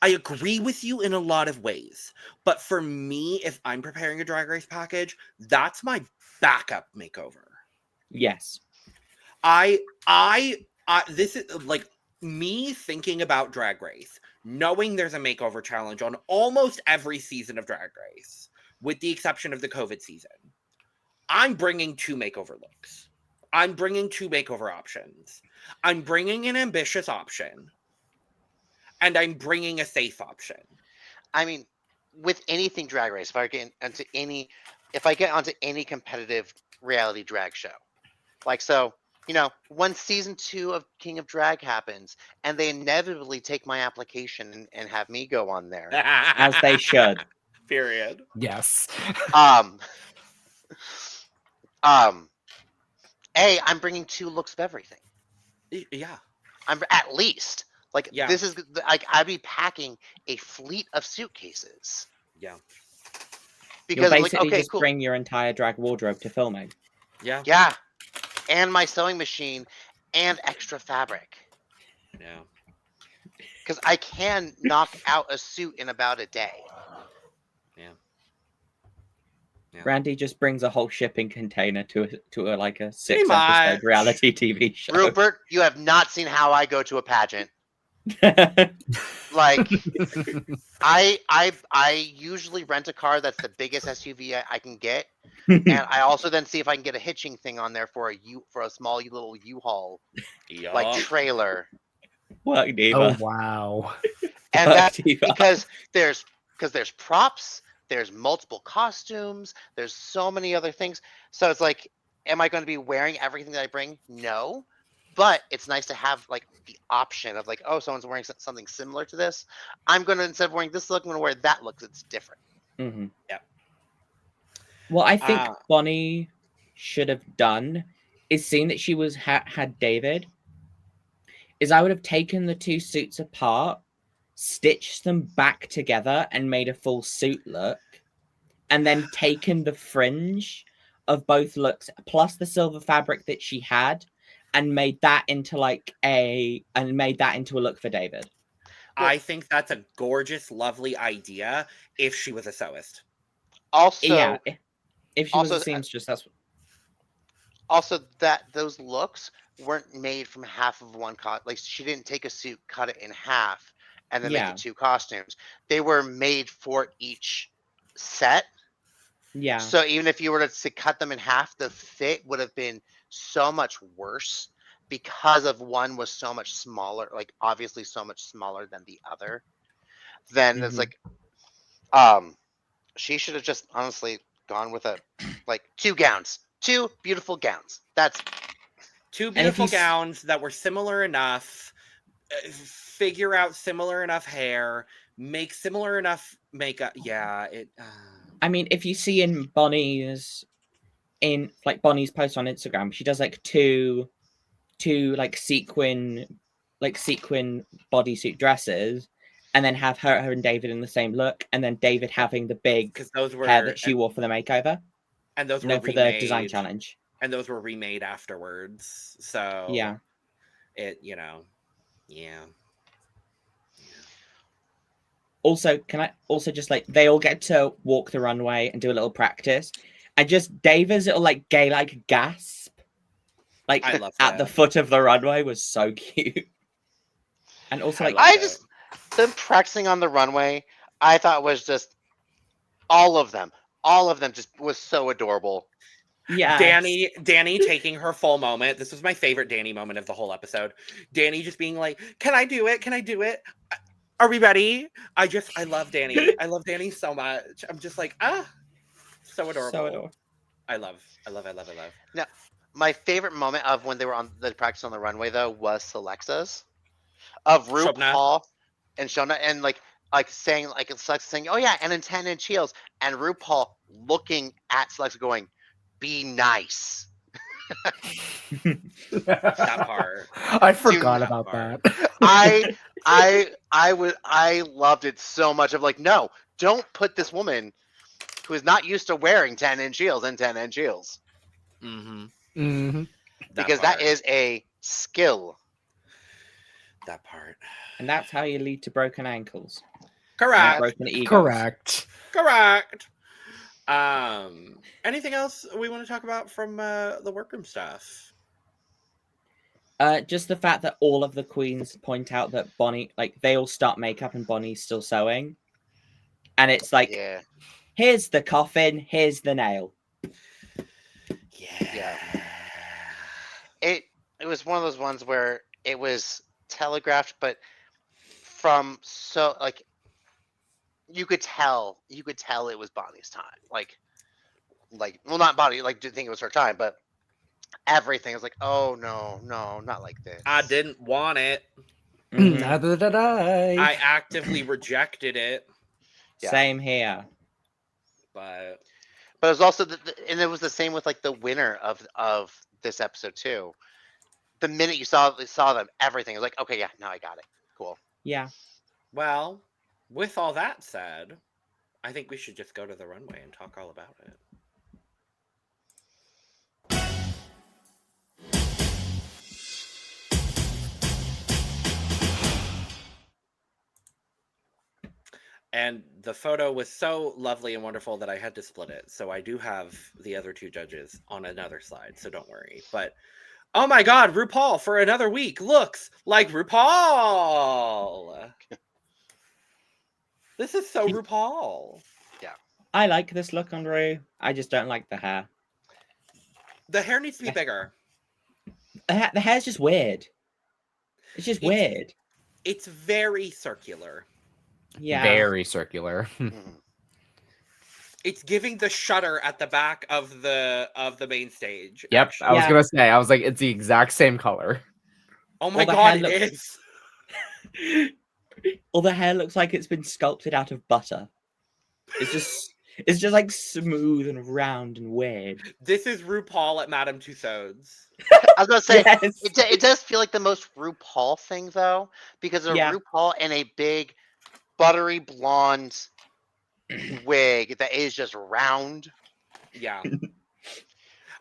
Speaker 1: agree with you in a lot of ways. But for me, if I'm preparing a Drag Race package, that's my backup makeover.
Speaker 3: Yes.
Speaker 1: This is like me thinking about Drag Race, knowing there's a makeover challenge on almost every season of Drag Race, with the exception of the COVID season. I'm bringing 2 makeover looks. I'm bringing 2 makeover options. I'm bringing an ambitious option. And I'm bringing a safe option.
Speaker 4: I mean, with anything Drag Race, if I get onto any competitive reality drag show, like, so, you know, when season 2 of King of Drag happens and they inevitably take my application and have me go on there.
Speaker 3: As they should.
Speaker 1: Period.
Speaker 2: Yes.
Speaker 4: I'm bringing 2 looks of everything.
Speaker 1: Yeah.
Speaker 4: I'm at least like, this is like, I'd be packing a fleet of suitcases.
Speaker 1: Yeah.
Speaker 3: Because you'll basically just bring your entire drag wardrobe to filming.
Speaker 1: Yeah.
Speaker 4: Yeah. And my sewing machine and extra fabric.
Speaker 1: Yeah.
Speaker 4: Because I can knock out a suit in about a day.
Speaker 1: Yeah.
Speaker 3: Randy just brings a whole shipping container to a 6-episode reality TV show.
Speaker 4: RuPert, you have not seen how I go to a pageant. Like, I usually rent a car that's the biggest SUV I can get, and I also then see if I can get a hitching thing on there for a small little U-Haul like
Speaker 1: Yup.
Speaker 4: trailer,
Speaker 3: Work
Speaker 2: Oh
Speaker 3: diva.
Speaker 2: wow.
Speaker 4: and
Speaker 3: Work
Speaker 4: that
Speaker 3: diva.
Speaker 4: because there's props, there's multiple costumes, there's so many other things. So it's like, am I going to be wearing everything that I bring? No. But it's nice to have like the option of like, oh, someone's wearing something similar to this. I'm going to, instead of wearing this look, I'm going to wear that look. It's different.
Speaker 3: Mm-hmm.
Speaker 1: Yep.
Speaker 3: What I think
Speaker 1: Ah.
Speaker 3: Bonnie should have done is seeing that she was had David. Is I would have taken the two suits apart, stitched them back together, and made a full suit look, and then taken the fringe of both looks plus the silver fabric that she had, and made that into a look for David.
Speaker 1: I think that's a gorgeous, lovely idea if she was a sewist.
Speaker 4: Also,
Speaker 3: Yeah, if she was a
Speaker 4: also,
Speaker 3: seamstress, that's
Speaker 4: also that those looks weren't made from half of one like she didn't take a suit, cut it in half, and then make
Speaker 3: Yeah.
Speaker 4: it two costumes. They were made for each set.
Speaker 3: yeah.
Speaker 4: So even if you were to cut them in half, the fit would have been so much worse because of one was so much smaller, like obviously so much smaller than the other. Then it's
Speaker 3: Mhm.
Speaker 4: like, she should have just honestly gone with two gowns, two beautiful gowns. That's
Speaker 1: Two
Speaker 3: if
Speaker 1: beautiful
Speaker 3: you s-
Speaker 1: gowns that were similar enough, figure out similar enough hair, make similar enough makeup. Yeah,
Speaker 3: I mean, if you see in Bonnie's post on Instagram, she does like two like sequin bodysuit dresses, and then have her and David in the same look, and then David having the big
Speaker 1: because those
Speaker 3: hair
Speaker 1: were
Speaker 3: that she wore for the makeover.
Speaker 1: and those were
Speaker 3: No, for the design
Speaker 1: remade,
Speaker 3: challenge.
Speaker 1: and those were remade afterwards. So
Speaker 3: Yeah.
Speaker 1: yeah.
Speaker 3: Also, can I also just like they all get to walk the runway and do a little practice, and just David's little like gay like gasp, like
Speaker 1: I love
Speaker 3: at the
Speaker 1: that.
Speaker 3: foot of the runway was so cute. And also
Speaker 1: I
Speaker 3: like
Speaker 1: love
Speaker 4: I
Speaker 1: it.
Speaker 4: just them practicing on the runway. I thought was just all of them just was so adorable.
Speaker 3: yeah,
Speaker 1: Danny taking her full moment. This was my favorite Danny moment of the whole episode. Danny just being like, "Can I do it? Can I do it? Are we ready?" I love Danny. I love Danny so much. I'm just like, so adorable.
Speaker 3: so adorable.
Speaker 1: I love.
Speaker 4: Now, my favorite moment of when they were on the practice on the runway though was Sillexa's of
Speaker 1: Shobna.
Speaker 4: RuPaul and Shona and like saying like Selexa saying, "Oh yeah," and in 10-inch heels, and RuPaul looking at Selexa going, "Be nice."
Speaker 1: That part.
Speaker 2: I forgot
Speaker 1: that
Speaker 2: about
Speaker 1: part.
Speaker 2: that.
Speaker 4: I loved it so much. Of like, no, don't put this woman who is not used to wearing 10-inch heels in 10-inch heels
Speaker 1: Mm-hmm.
Speaker 2: Mhm.
Speaker 4: because that is a skill.
Speaker 1: that part.
Speaker 3: And that's how you lead to broken ankles. And
Speaker 1: Correct.
Speaker 3: broken egos.
Speaker 2: Correct.
Speaker 1: Correct. Anything else we want to talk about from the workroom stuff?
Speaker 3: Just the fact that all of the queens point out that Bonnie, like, they all start makeup and Bonnie's still sewing. And it's like,
Speaker 4: Yeah.
Speaker 3: here's the coffin, here's the nail.
Speaker 1: Yeah.
Speaker 4: It was one of those ones where it was telegraphed, but from so like you could tell it was Bonnie's time. Like well, not Bonnie, like didn't think it was her time, but everything was like, oh no, not like this.
Speaker 1: I didn't want it.
Speaker 3: Mhm.
Speaker 2: Neither did
Speaker 1: I
Speaker 2: I.
Speaker 1: actively rejected it,
Speaker 4: Yeah.
Speaker 3: Same here.
Speaker 1: but
Speaker 4: But it was also and it was the same with like the winner of this episode too. The minute you saw them, everything was like, okay, yeah, now I got it. Cool.
Speaker 3: Yeah.
Speaker 1: well, with all that said, I think we should just go to the runway and talk all about it. And the photo was so lovely and wonderful that I had to split it. So I do have the other two judges on another slide, so don't worry. But Oh my God, RuPaul for another week looks like RuPaul. This is so RuPaul.
Speaker 3: I like this look on Ru. I just don't like the hair.
Speaker 1: The hair needs to be bigger.
Speaker 3: The hair's just weird. It's just weird.
Speaker 1: It's very circular.
Speaker 3: Yeah.
Speaker 2: Very circular.
Speaker 1: It's giving the shutter at the back of the main stage.
Speaker 2: Yep,
Speaker 1: actually.
Speaker 2: I was gonna say. I was like, it's the exact same color.
Speaker 1: Oh my
Speaker 3: the
Speaker 1: God,
Speaker 3: hair
Speaker 1: it
Speaker 3: looks-
Speaker 1: is.
Speaker 3: Or the hair looks like it's been sculpted out of butter. It's just like smooth and round and weird.
Speaker 1: This is RuPaul at Madame Tussauds.
Speaker 4: I was gonna say
Speaker 3: Yes.
Speaker 4: it does feel like the most RuPaul thing though, because of
Speaker 3: Yeah.
Speaker 4: RuPaul in a big buttery blonde wig that is just round.
Speaker 1: Yeah.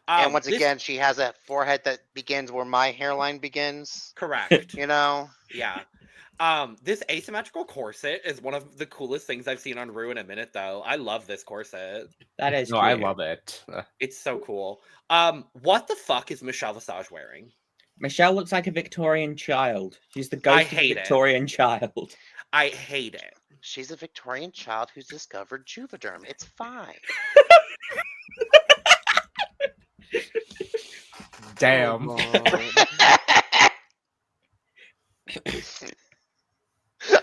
Speaker 4: And once
Speaker 1: This-
Speaker 4: again, she has a forehead that begins where my hairline begins.
Speaker 1: correct.
Speaker 4: You know?
Speaker 1: Yeah. This asymmetrical corset is one of the coolest things I've seen on Ru in a minute, though. I love this corset.
Speaker 3: That is
Speaker 2: No, I
Speaker 3: cute.
Speaker 2: love it.
Speaker 1: It's so cool. What the fuck is Michelle Visage wearing?
Speaker 3: Michelle looks like a Victorian child. She's the ghost of
Speaker 1: hate
Speaker 3: a
Speaker 1: it.
Speaker 3: Victorian child.
Speaker 1: I hate it.
Speaker 4: She's a Victorian child who's discovered Juvederm. It's fine.
Speaker 2: Damn.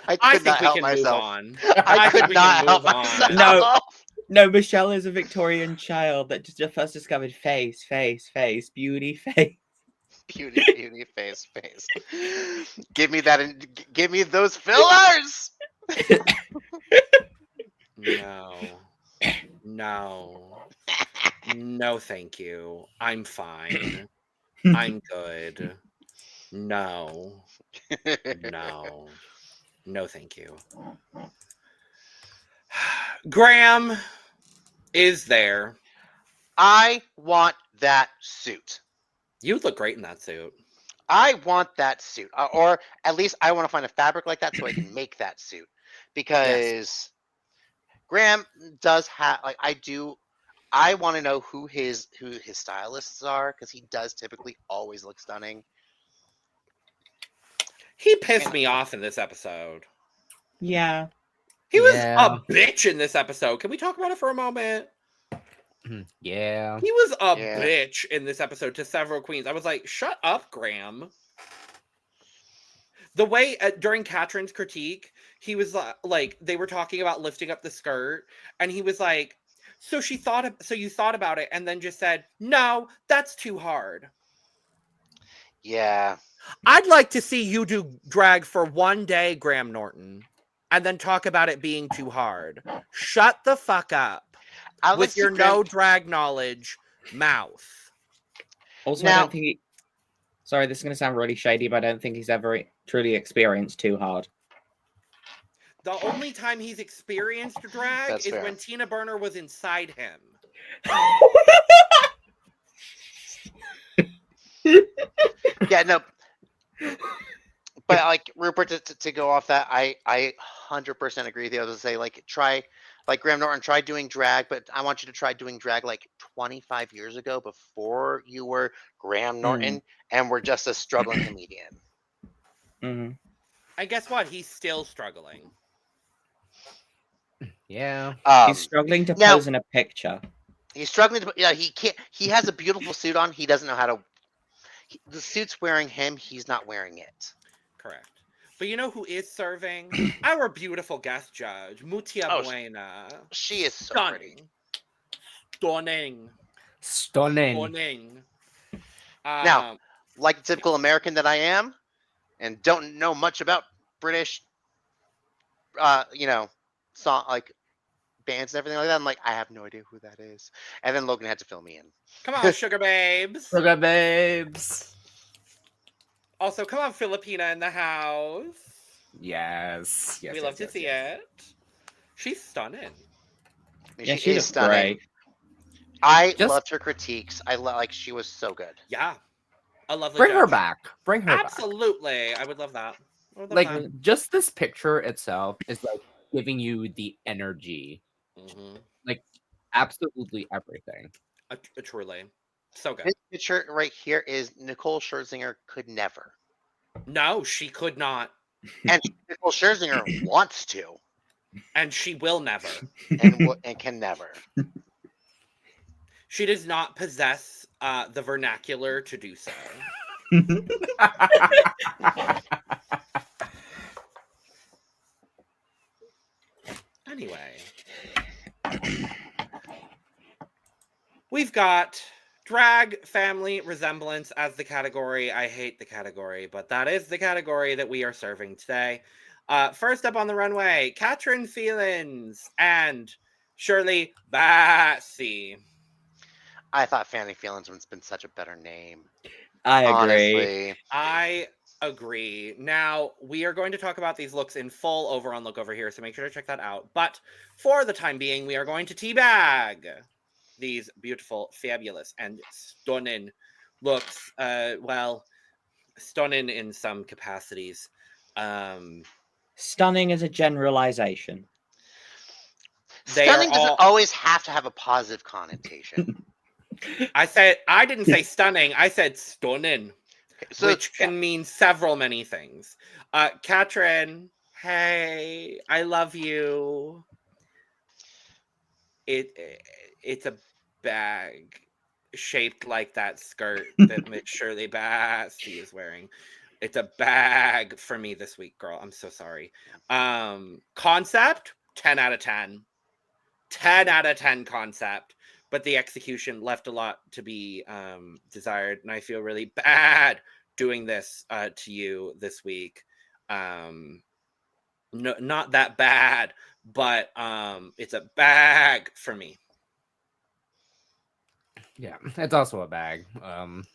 Speaker 4: I
Speaker 1: I
Speaker 4: could
Speaker 1: think
Speaker 4: not
Speaker 1: we
Speaker 4: help
Speaker 1: can move
Speaker 4: myself.
Speaker 1: on.
Speaker 4: I
Speaker 1: think
Speaker 4: could
Speaker 1: we
Speaker 4: not
Speaker 1: can
Speaker 4: help
Speaker 1: move on.
Speaker 4: myself.
Speaker 3: No. No, Michelle is a Victorian child that just first discovered face, beauty, face.
Speaker 4: Beauty, face. Give me that and give me those fillers.
Speaker 1: No. No, thank you. I'm fine. I'm good. No, thank you. Graham is there.
Speaker 4: I want that suit.
Speaker 1: You look great in that suit.
Speaker 4: I want that suit, or at least I want to find a fabric like that so I can make that suit. Because Graham does have, like, I want to know who his stylists are because he does typically always look stunning.
Speaker 1: He pissed me off in this episode.
Speaker 3: Yeah.
Speaker 1: He was
Speaker 2: Yeah.
Speaker 1: a bitch in this episode. Can we talk about it for a moment?
Speaker 2: Yeah.
Speaker 1: He was a
Speaker 4: Yeah.
Speaker 1: bitch in this episode to several queens. I was like, shut up, Graham. The way during Catrin's critique, he was like, they were talking about lifting up the skirt, and he was like, so you thought about it, and then just said, no, that's too hard.
Speaker 4: Yeah.
Speaker 1: I'd like to see you do drag for one day, Graham Norton, and then talk about it being too hard. Shut the fuck up with your no drag knowledge mouth.
Speaker 3: Also, I
Speaker 4: Now-
Speaker 3: don't think he. Sorry, this is going to sound really shady, but I don't think he's ever truly experienced Too Hard.
Speaker 1: The only time he's experienced drag
Speaker 4: That's
Speaker 1: is
Speaker 4: fair.
Speaker 1: when Tina Burner was inside him.
Speaker 4: Yeah, no. But like RuPert, to go off that, I 100% agree with you. I was gonna say, like, try, like, Graham Norton, try doing drag, but I want you to try doing drag like 25 years ago before you were Graham Norton and were just a struggling comedian.
Speaker 3: Mm-hmm.
Speaker 1: And guess what? He's still struggling.
Speaker 2: Yeah.
Speaker 3: He's struggling to
Speaker 4: now-
Speaker 3: pose in a picture.
Speaker 4: He's struggling to. Yeah, he can't. He has a beautiful suit on. He doesn't know how to. The suit's wearing him. He's not wearing it.
Speaker 1: Correct. But you know who is serving? Our beautiful guest judge, Mutia
Speaker 4: Oh,
Speaker 1: Buena.
Speaker 4: She is so pretty.
Speaker 1: Stunning.
Speaker 2: Stunning.
Speaker 1: Stunning.
Speaker 4: Now, like the typical American that I am, and don't know much about British, song, like, bands and everything like that. I'm like, I have no idea who that is. And then Logan had to fill me in.
Speaker 1: come on, sugar babes.
Speaker 2: Sugar babes.
Speaker 1: Also, come on, Filipina in the house.
Speaker 2: Yes.
Speaker 1: We love to see it. She's stunning.
Speaker 4: I mean,
Speaker 3: Yeah,
Speaker 4: she
Speaker 3: she
Speaker 4: is
Speaker 3: looks
Speaker 4: stunning.
Speaker 3: great.
Speaker 4: I
Speaker 2: Just-
Speaker 4: loved her critiques. Like, she was so good.
Speaker 1: Yeah. A lovely
Speaker 2: Bring her
Speaker 1: judge.
Speaker 2: back. Bring her back.
Speaker 1: Absolutely. I would love that. I would love
Speaker 2: Like
Speaker 1: that.
Speaker 2: just this picture itself is like giving you the energy.
Speaker 1: Mhm.
Speaker 2: Absolutely everything.
Speaker 1: Truly. So good.
Speaker 4: This picture right here is Nicole Scherzinger could never.
Speaker 1: No, she could not.
Speaker 4: And Nicole Scherzinger wants to
Speaker 1: And she will never.
Speaker 4: and can never.
Speaker 1: She does not possess the vernacular to do so. Anyway. We've got drag family resemblance as the category. I hate the category, but that is the category that we are serving today. First up on the runway, Catrin Feelings and Shirley Bassey.
Speaker 4: I thought Fanny Feelings would have been such a better name.
Speaker 3: I agree.
Speaker 4: Honestly.
Speaker 1: I agree. Now, we are going to talk about these looks in full over on Look Over Here, so make sure to check that out. But for the time being, we are going to teabag these beautiful, fabulous, and stunning looks. Well, stunning in some capacities.
Speaker 3: Stunning as a generalization.
Speaker 4: Stunning doesn't always have to have a positive connotation.
Speaker 1: I didn't say stunning, I said stunning.
Speaker 4: So,
Speaker 1: which can mean many things. Catrin, hey, I love you. It's a bag shaped like that skirt that Miss Shirley Bassey is wearing. It's a bag for me this week, girl. I'm so sorry. Concept, 10 out of 10. 10 out of 10 concept. But the execution left a lot to be desired, and I feel really bad doing this to you this week. No, not that bad, but it's a bag for me.
Speaker 2: Yeah, it's also a bag.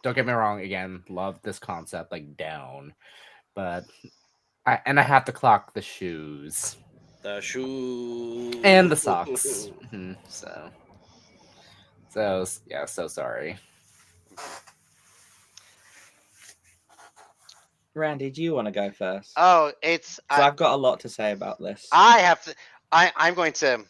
Speaker 2: Don't get me wrong. Again, love this concept like down, but I have to clock the shoes,
Speaker 1: The shoes
Speaker 2: and the socks. So yeah, so sorry.
Speaker 3: Randy, do you want to go first?
Speaker 4: oh, it's.
Speaker 3: So I've got a lot to say about this.
Speaker 4: I have to. I'm going to.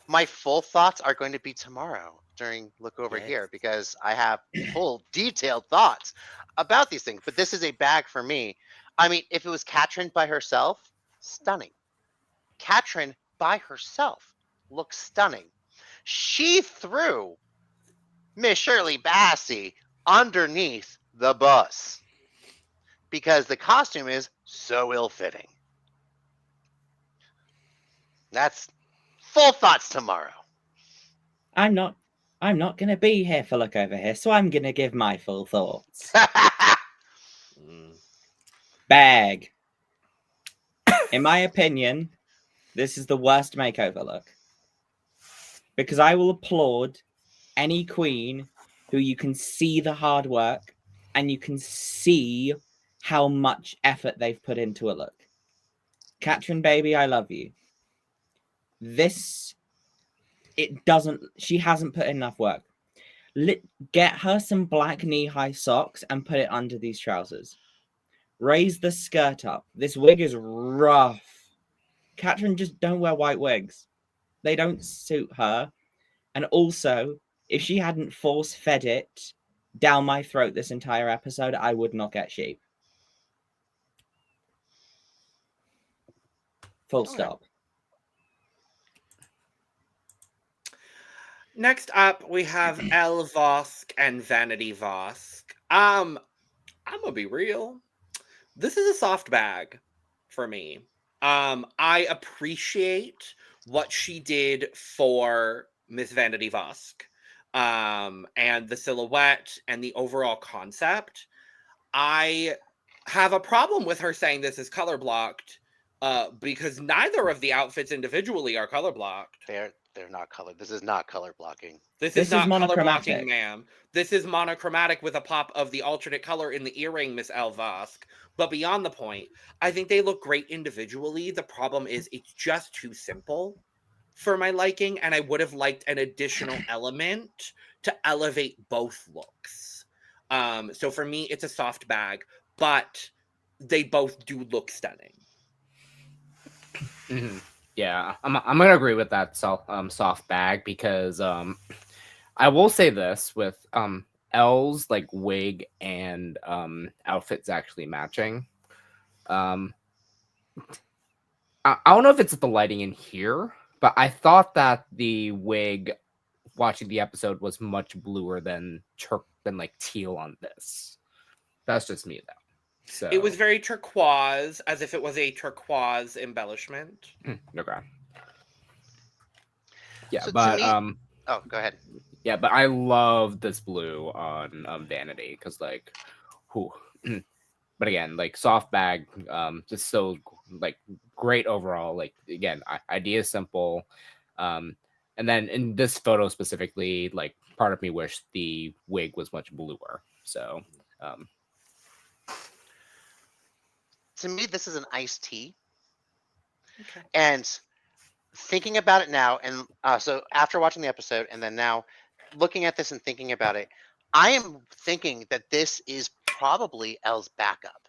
Speaker 4: My full thoughts are going to be tomorrow during Look Over Here because I have full detailed thoughts about these things. But this is a bag for me. I mean, if it was Catrin by herself, stunning. Catrin by herself looks stunning. She threw Miss Shirley Bassey underneath the bus because the costume is so ill-fitting. That's full thoughts tomorrow.
Speaker 3: I'm not gonna be here for Look Over Here, so I'm gonna give my full thoughts. Bag. In my opinion, this is the worst makeover look. Because I will applaud any queen who you can see the hard work and you can see how much effort they've put into a look. Catrin, baby, I love you. She hasn't put enough work. Get her some black knee-high socks and put it under these trousers. Raise the skirt up. This wig is rough. Catrin, just don't wear white wigs. They don't suit her. And also, if she hadn't force-fed it down my throat this entire episode, I would not get sheep. Full stop.
Speaker 1: Next up, we have Elle Vosque and Vanity Vosque. I'm gonna be real. This is a soft bag for me. I appreciate what she did for Miss Vanity Vosque, and the silhouette and the overall concept. I have a problem with her saying this is color blocked, because neither of the outfits individually are color blocked.
Speaker 4: They're not color. This is not color blocking.
Speaker 1: This is not color blocking,
Speaker 3: monochromatic.
Speaker 1: ma'am. This is monochromatic with a pop of the alternate color in the earring, Miss Elle Vosque. But beyond the point, I think they look great individually. The problem is it's just too simple for my liking, and I would have liked an additional element to elevate both looks. So for me, it's a soft bag, but they both do look stunning.
Speaker 2: Mm-hmm. Yeah, I'm gonna agree with that soft bag because I will say this with Elle's like wig and outfit's actually matching. I don't know if it's the lighting in here, but I thought that the wig watching the episode was much bluer than like teal on this. That's just me though. So
Speaker 1: It was very turquoise, as if it was a turquoise embellishment.
Speaker 2: okay. Yeah,
Speaker 4: So to
Speaker 2: but
Speaker 4: me- Oh, go ahead.
Speaker 2: yeah, but I love this blue on Vanity because like, whew. But again, like soft bag, just so like great overall. Like again, idea is simple, and then in this photo specifically, like part of me wished the wig was much bluer. So,
Speaker 4: To me, this is an iced tea.
Speaker 1: Okay.
Speaker 4: And thinking about it now, and so after watching the episode, and then now looking at this and thinking about it, I am thinking that this is probably Elle's backup.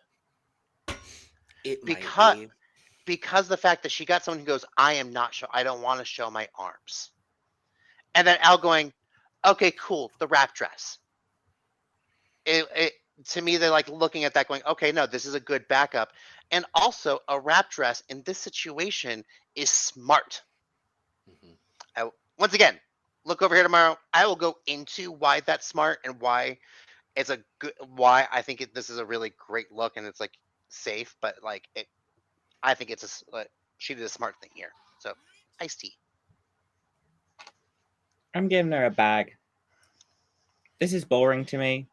Speaker 1: It
Speaker 4: Because-
Speaker 1: might be.
Speaker 4: Because the fact that she got someone who goes, I don't want to show my arms. And then Elle going, okay, cool, the wrap dress. It to me, they're like looking at that going, okay, no, this is a good backup. And also a wrap dress in this situation is smart.
Speaker 1: Mhm.
Speaker 4: Once again, look over here tomorrow. I will go into why that's smart and why it's a good, why I think this is a really great look and it's like safe, but like I think it's she did a smart thing here. So iced tea.
Speaker 3: I'm giving her a bag. This is boring to me.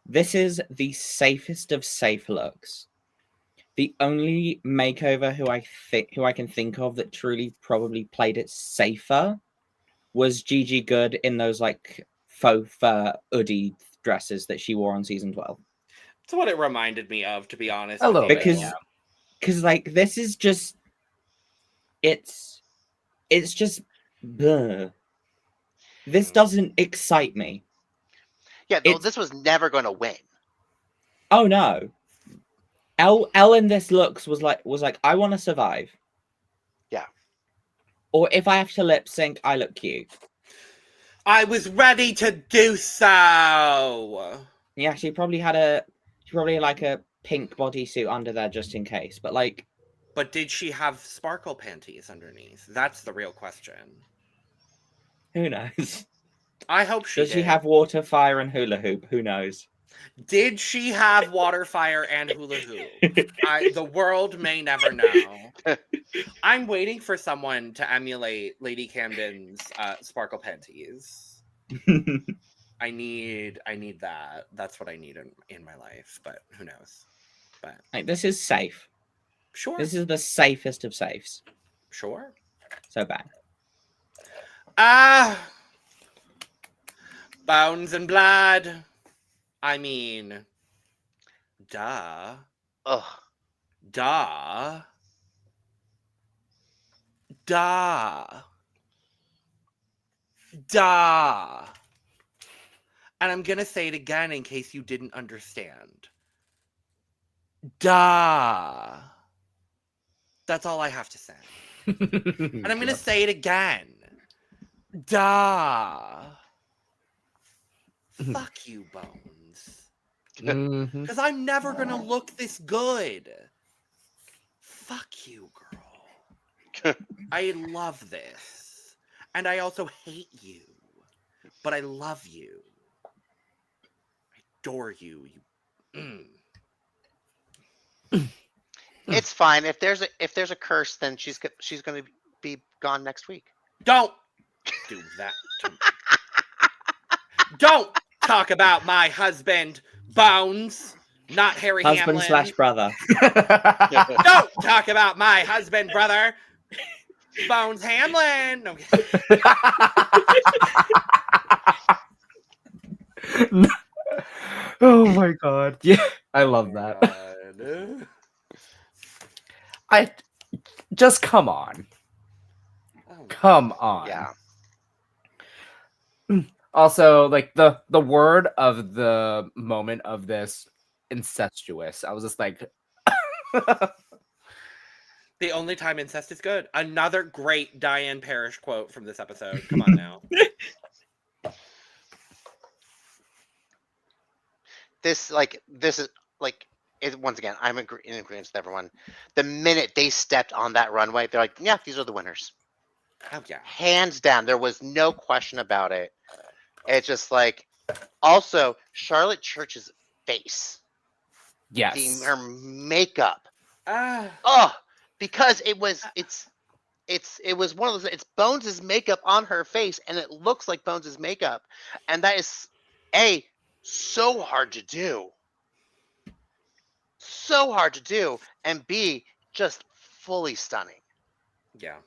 Speaker 3: This is the safest of safe looks. The only makeover who I can think of that truly probably played it safer was Gigi Good in those like faux fur hoodie dresses that she wore on season 12.
Speaker 1: That's what it reminded me of, to be honest.
Speaker 2: A
Speaker 1: with
Speaker 2: little
Speaker 1: you.
Speaker 2: bit,
Speaker 3: Because like this is just it's just bleh. This doesn't excite me.
Speaker 4: Yeah, though this was never going to win.
Speaker 3: Oh no. Elle in this looks was like I want to survive.
Speaker 4: Yeah.
Speaker 3: Or if I have to lip sync, I look cute.
Speaker 1: I was ready to do so.
Speaker 3: Yeah, she probably had like a pink bodysuit under there just in case. But like,
Speaker 1: But did she have sparkle panties underneath? That's the real question.
Speaker 3: who knows?
Speaker 1: I hope she
Speaker 3: Does
Speaker 1: did.
Speaker 3: she have water, fire, and hula hoop? Who knows?
Speaker 1: Did she have water, fire, and hula hoop? The world may never know. I'm waiting for someone to emulate Lady Camden's sparkle panties. I need that. That's what I need in my life. But who knows? But
Speaker 3: Like, this is safe.
Speaker 1: sure,
Speaker 3: This is the safest of safes.
Speaker 1: sure.
Speaker 3: So bad.
Speaker 1: Bones and blood. I mean, duh.
Speaker 4: Ugh.
Speaker 1: Duh. Duh. Duh. And I'm gonna say it again in case you didn't understand. Duh. That's all I have to say. And I'm gonna say it again. Duh. Fuck you, Bones.
Speaker 2: Mhm.
Speaker 1: Because I'm never gonna look this good. Fuck you, girl. I love this. And I also hate you. But I love you. I adore you.
Speaker 4: It's fine. If there's a curse, then she's going to be gone next week.
Speaker 1: Don't do that to me. Don't talk about my husband, Bones, not Harry
Speaker 3: Husband
Speaker 1: Hamlin.
Speaker 3: / brother.
Speaker 1: Don't talk about my husband, brother, Bones Hamlin. No.
Speaker 2: Oh my god. Yeah, I love that.
Speaker 1: God.
Speaker 2: I just come on.
Speaker 1: Oh,
Speaker 2: Come on.
Speaker 4: Yeah.
Speaker 2: Also, like the word of the moment of this, incestuous. I was just like
Speaker 1: the only time incest is good. Another great Diane Parrish quote from this episode. Come on now.
Speaker 4: this is like once again, I'm in agreement with everyone. The minute they stepped on that runway, they're like, yeah, these are the winners.
Speaker 1: Oh yeah.
Speaker 4: Hands down. There was no question about it. It's just like, also Charlotte Church's face,
Speaker 2: Yes.
Speaker 4: her makeup.
Speaker 1: Ah.
Speaker 4: Oh, because it was one of those. It's Bones' makeup on her face, and it looks like Bones' makeup, and that is so hard to do. So hard to do, and B, just fully stunning.
Speaker 1: Yeah.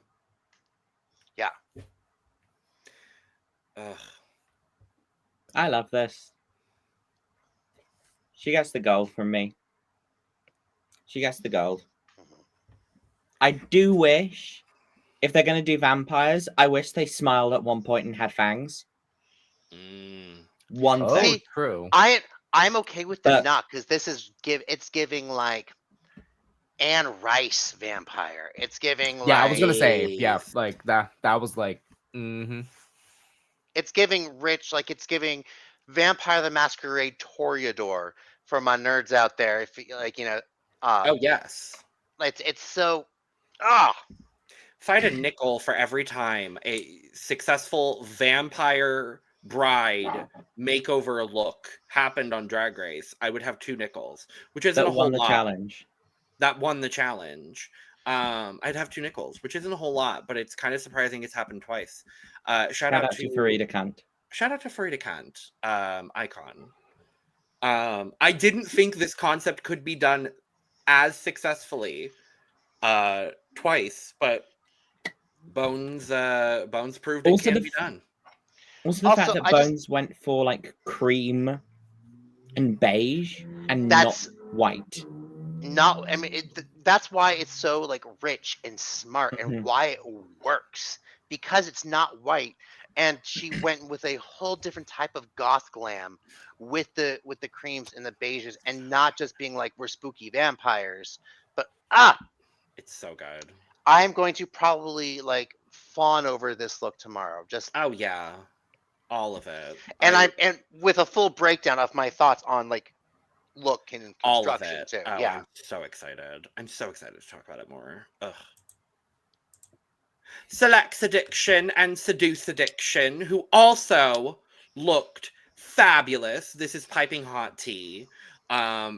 Speaker 4: Yeah.
Speaker 1: Ugh.
Speaker 3: I love this. She gets the gold from me. She gets the gold. I do wish, if they're going to do vampires, I wish they smiled at one point and had fangs. One
Speaker 2: Oh,
Speaker 3: thing.
Speaker 4: See,
Speaker 2: true.
Speaker 4: I'm okay with them
Speaker 3: But-
Speaker 4: not, because this is it's giving like Anne Rice vampire. It's giving
Speaker 2: Yeah, I
Speaker 4: like
Speaker 2: was gonna say, yeah,
Speaker 1: Nice.
Speaker 2: like that was like
Speaker 4: it's giving rich, like it's giving Vampire the Masquerade Toreador for my nerds out there. If like
Speaker 1: Oh yes.
Speaker 4: it's so ah.
Speaker 1: If I had a nickel for every time a successful vampire bride makeover look happened on Drag Race, I would have 2 nickels, which isn't
Speaker 3: That
Speaker 1: a whole
Speaker 3: won the
Speaker 1: lot.
Speaker 3: challenge.
Speaker 1: That won the challenge. I'd have 2 nickels, which isn't a whole lot, but it's kind of surprising it's happened twice. Shout out to
Speaker 3: Farida Kant.
Speaker 1: Shout out to Farida Kant, icon. I didn't think this concept could be done as successfully twice, but Bones proved it
Speaker 3: Also
Speaker 1: can
Speaker 3: the
Speaker 1: be done.
Speaker 3: Also, the
Speaker 4: Also,
Speaker 3: fact that
Speaker 4: I just-
Speaker 3: Bones went for like cream and beige and
Speaker 4: That's-
Speaker 3: not white.
Speaker 4: Not, I mean, that's why it's so like rich and smart, and
Speaker 3: Mhm.
Speaker 4: why it works, because it's not white. And she went with a whole different type of goth glam with the creams and the beiges, and not just being like, we're spooky vampires. But
Speaker 1: It's so good.
Speaker 4: I'm going to probably like fawn over this look tomorrow. Just
Speaker 1: Oh yeah, all of it.
Speaker 4: and with a full breakdown of my thoughts on like look and
Speaker 1: all of
Speaker 4: construction
Speaker 1: it.
Speaker 4: too.
Speaker 1: Oh,
Speaker 4: Yeah.
Speaker 1: I'm so excited. I'm so excited to talk about it more. Ugh. Silllexa Diction and Seduce Addiction, who also looked fabulous. This is piping hot tea.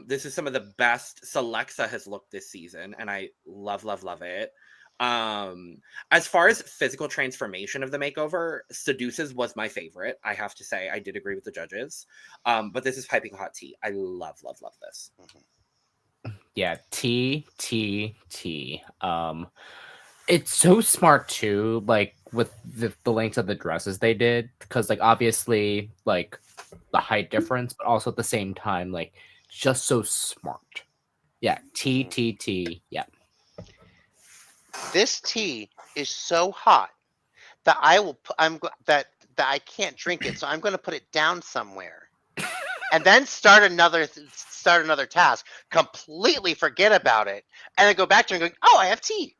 Speaker 1: This is some of the best Silllexa has looked this season, and I love, love, love it. As far as physical transformation of the makeover, Seduce's was my favorite. I have to say, I did agree with the judges. But this is piping hot tea. I love, love, love this.
Speaker 2: yeah, T. It's so smart too, like with the lengths of the dresses they did, because like obviously like the height difference, but also at the same time like just so smart. Yeah, T. Yeah.
Speaker 4: This tea is so hot that that I can't drink it, so I'm going to put it down somewhere, and then start another task. Completely forget about it, and then go back to it and go, oh, I have tea.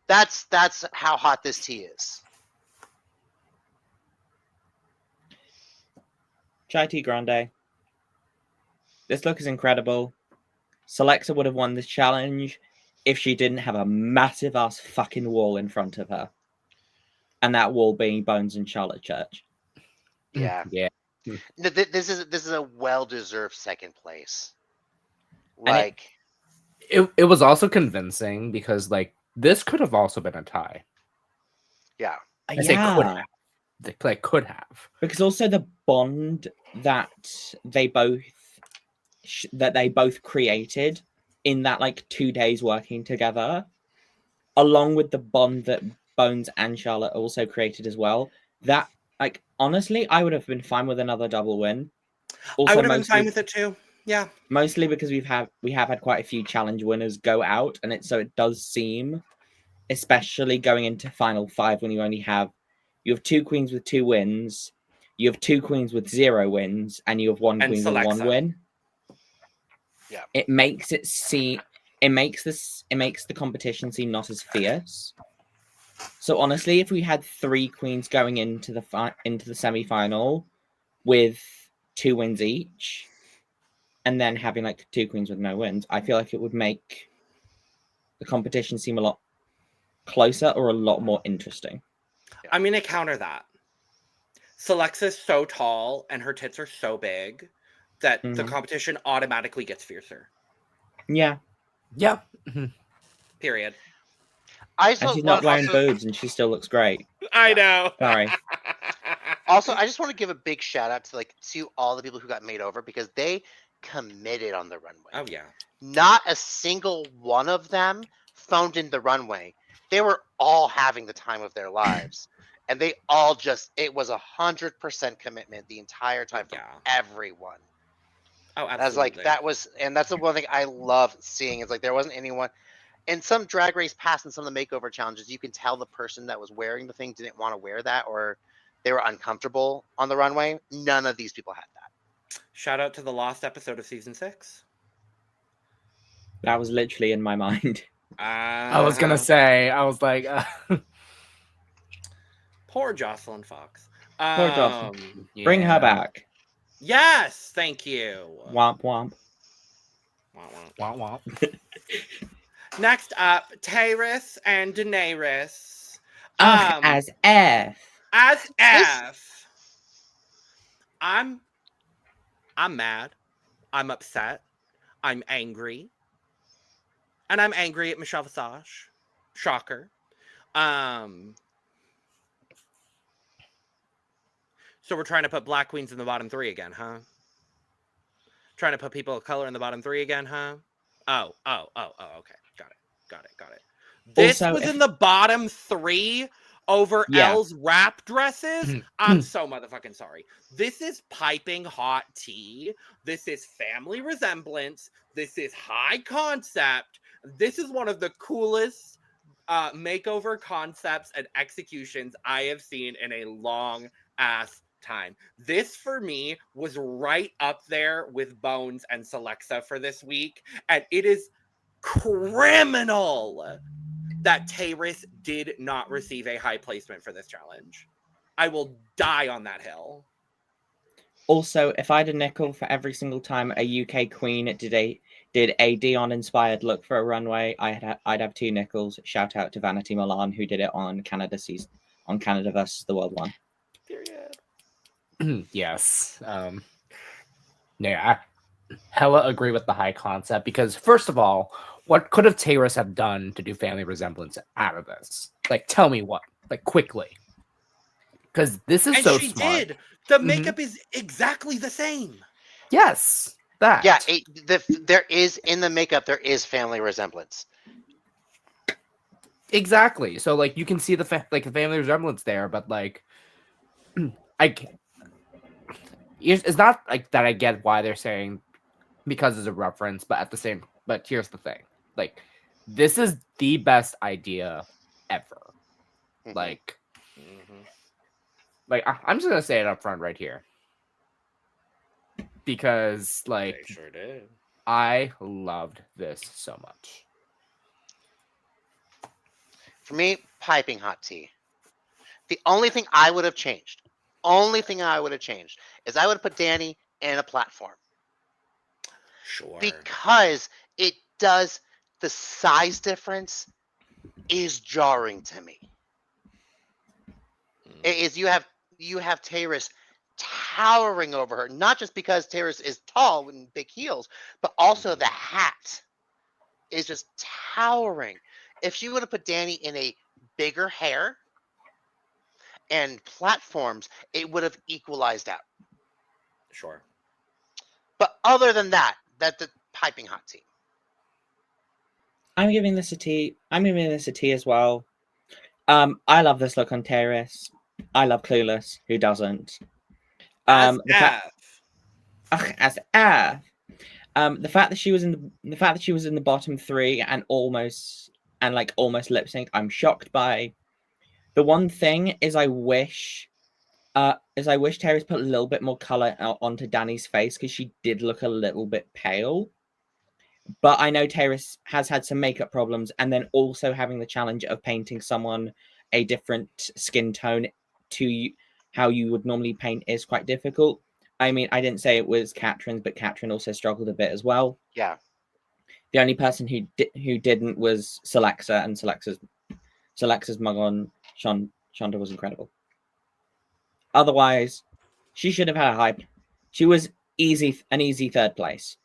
Speaker 4: That's how hot this tea is.
Speaker 3: Chai Tea Grande. This look is incredible. Silllexa would have won this challenge if she didn't have a massive ass fucking wall in front of her. And that wall being Bones and Charlotte Church.
Speaker 4: Yeah.
Speaker 2: Yeah.
Speaker 4: This is a well-deserved second place.
Speaker 3: And
Speaker 4: Like,
Speaker 2: It was also convincing because like this could have also been a tie.
Speaker 4: yeah.
Speaker 2: I say could have. Like could have.
Speaker 3: Because also the bond that they both created in that like 2 days working together, along with the bond that Bones and Charlotte also created as well, that like honestly I would have been fine with another double win. Also,
Speaker 1: I would have been fine with it too. Yeah.
Speaker 3: mostly because we have had quite a few challenge winners go out, and it does seem, especially going into final 5, when you have 2 queens with 2 wins, you have 2 queens with 0 wins, and you have 1
Speaker 1: And
Speaker 3: queen with 1
Speaker 1: Silllexa.
Speaker 3: win.
Speaker 4: Yeah.
Speaker 3: It makes the competition seem not as fierce. So honestly, if we had 3 queens going into the semi-final with 2 wins each, and then having like 2 queens with no wins, I feel like it would make the competition seem a lot closer or a lot more interesting.
Speaker 1: I'm going to counter that. Sillexa's so tall and her tits are so big that the competition automatically gets fiercer.
Speaker 3: Yeah.
Speaker 2: Yeah.
Speaker 1: Period.
Speaker 3: And she's not wearing boobs and she still looks great.
Speaker 1: I know.
Speaker 3: Sorry.
Speaker 4: Also, I just want to give a big shout out to all the people who got made over because they committed on the runway.
Speaker 1: Oh, yeah.
Speaker 4: Not a single one of them phoned in the runway. They were all having the time of their lives. And they all it was 100% commitment the entire time from everyone.
Speaker 1: Oh, absolutely.
Speaker 4: And that's the one thing I love seeing is like there wasn't anyone. In some Drag Race past and some of the makeover challenges, you can tell the person that was wearing the thing didn't want to wear that or they were uncomfortable on the runway. None of these people had that.
Speaker 1: Shout out to the lost episode of season 6.
Speaker 3: That was literally in my mind.
Speaker 2: I was gonna say, I was like,
Speaker 1: poor Jocelyn Fox.
Speaker 3: Poor Jocelyn. Bring her back.
Speaker 1: Yes, thank you.
Speaker 3: Womp womp.
Speaker 2: Womp womp.
Speaker 1: Next up, Tayris and Daenerys.
Speaker 3: As F.
Speaker 1: As F. I'm mad. I'm upset. I'm angry. And I'm angry at Michelle Visage. Shocker. So we're trying to put black queens in the bottom 3 again, huh? Trying to put people of color in the bottom 3 again, huh? Oh, okay. Got it. This
Speaker 3: Also,
Speaker 1: was in the bottom 3 over Elle's wrap dresses. I'm so motherfucking sorry. This is piping hot tea. This is family resemblance. This is high concept. This is one of the coolest makeover concepts and executions I have seen in a long ass time. This for me was right up there with Bones and Sillexsa for this week, and it is criminal that Tayris did not receive a high placement for this challenge. I will die on that hill.
Speaker 3: Also, if I had a nickel for every single time a UK queen did a Dion-inspired look for a runway, I'd have 2 nickels. Shout out to Vanity Milan, who did it on Canada versus the World One.
Speaker 1: Period.
Speaker 2: Yes. I hella agree with the high concept because, first of all, what could have Tayris have done to do family resemblance out of this? Like, tell me what. Like, quickly. Because this is so smart. And she did.
Speaker 1: The makeup is exactly the same.
Speaker 2: Yes. That.
Speaker 4: Yeah, there is in the makeup, there is family resemblance.
Speaker 2: Exactly. So, like, you can see the family resemblance there, but, like, it's not like that I get why they're saying because it's a reference, but here's the thing. Like, this is the best idea ever. Like, I'm just gonna say it up front right here. Because, like,
Speaker 1: they sure did.
Speaker 2: I loved this so much.
Speaker 4: For me, piping hot tea. The only thing I would have changed is I would have put Danny in a platform.
Speaker 1: Sure.
Speaker 4: Because the size difference is jarring to me. It is you have Tayris towering over her, not just because Tayris is tall with big heels, but also the hat is just towering. If she would have put Danny in a bigger hair and platforms, it would have equalized out.
Speaker 1: Sure.
Speaker 4: But other than that, the piping hot tea.
Speaker 3: I'm giving this a T. As well. I love this look on Tayris. I love Clueless. Who doesn't?
Speaker 1: As
Speaker 3: F. The fact that she was in the bottom 3 and almost lip sync, I'm shocked by. The one thing is I wish Tayris put a little bit more color onto Danny's face because she did look a little bit pale. But I know Tayris has had some makeup problems, and then also having the challenge of painting someone a different skin tone to how you would normally paint is quite difficult. I mean, I didn't say it was Catrin's, but Catrin also struggled a bit as well.
Speaker 4: Yeah.
Speaker 3: The only person who didn't was Silllexa, and Sillexa's mug on Shonda was incredible. Otherwise, she should have had a hype. She was an easy third place.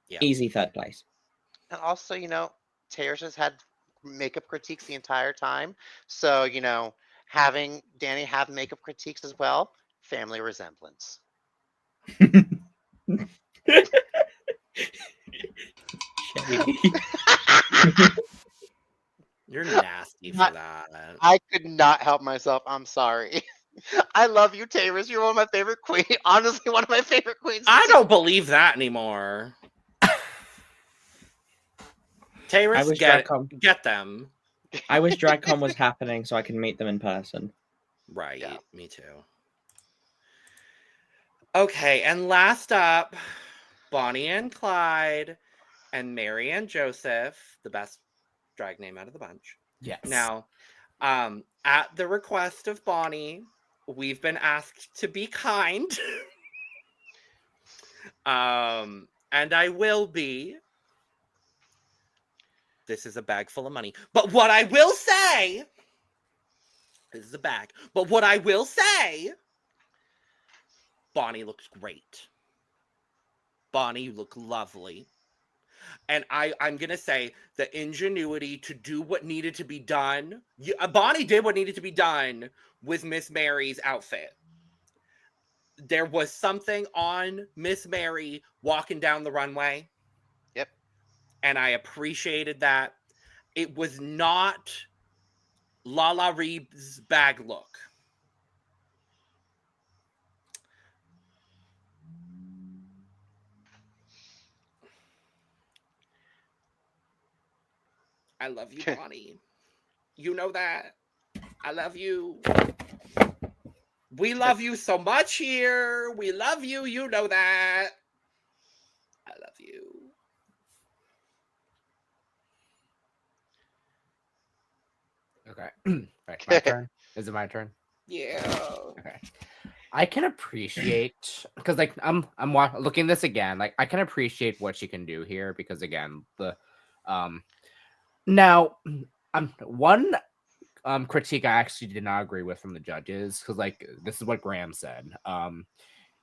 Speaker 1: Yeah.
Speaker 3: Easy third place.
Speaker 4: And also, Tayris has had makeup critiques the entire time. So, having Danny have makeup critiques as well, family resemblance.
Speaker 1: You're nasty for that.
Speaker 4: I could not help myself. I'm sorry. I love you, Tayris. You're one of my favorite queens. Honestly, one of my favorite queens.
Speaker 1: I don't believe that anymore. Tayris, get them.
Speaker 3: I wish DragCon was happening so I can meet them in person.
Speaker 1: Right,
Speaker 4: Yeah.
Speaker 1: Me too. Okay, and last up, Bonnie and Clyde and Mary and Joseph, the best drag name out of the bunch.
Speaker 2: Yes.
Speaker 1: Now, at the request of Bonnie, we've been asked to be kind. And I will be. This is a bag full of money. But what I will say, this is a bag. But what I will say, Bonnie looks great. Bonnie, you look lovely. And I'm going to say the ingenuity to do what needed to be done. Bonnie did what needed to be done with Miss Mary's outfit. There was something on Miss Mary walking down the runway.
Speaker 4: Yep.
Speaker 1: And I appreciated that. It was not Lala Reeb's bag look. I love you, Bonnie. You know that. I love you. We love you so much here. We love you. You know that. I love you.
Speaker 2: Okay. Right, my turn. Is it my turn?
Speaker 1: Yeah.
Speaker 2: Okay. I can appreciate because I'm looking this again. Like I can appreciate what she can do here because again the now one critique I actually did not agree with from the judges because like this is what Graham said.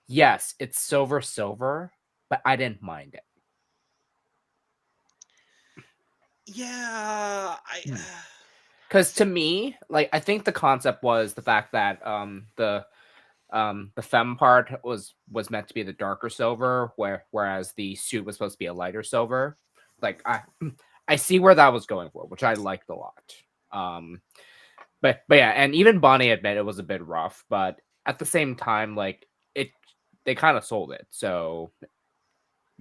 Speaker 2: Yes, it's silver, but I didn't mind it.
Speaker 1: Yeah,
Speaker 2: because to me, like I think the concept was the fact that the femme part was meant to be the darker silver, whereas the suit was supposed to be a lighter silver. Like I see where that was going for, which I liked a lot. But yeah, and even Bonnie admitted it was a bit rough, but at the same time, like they kind of sold it, so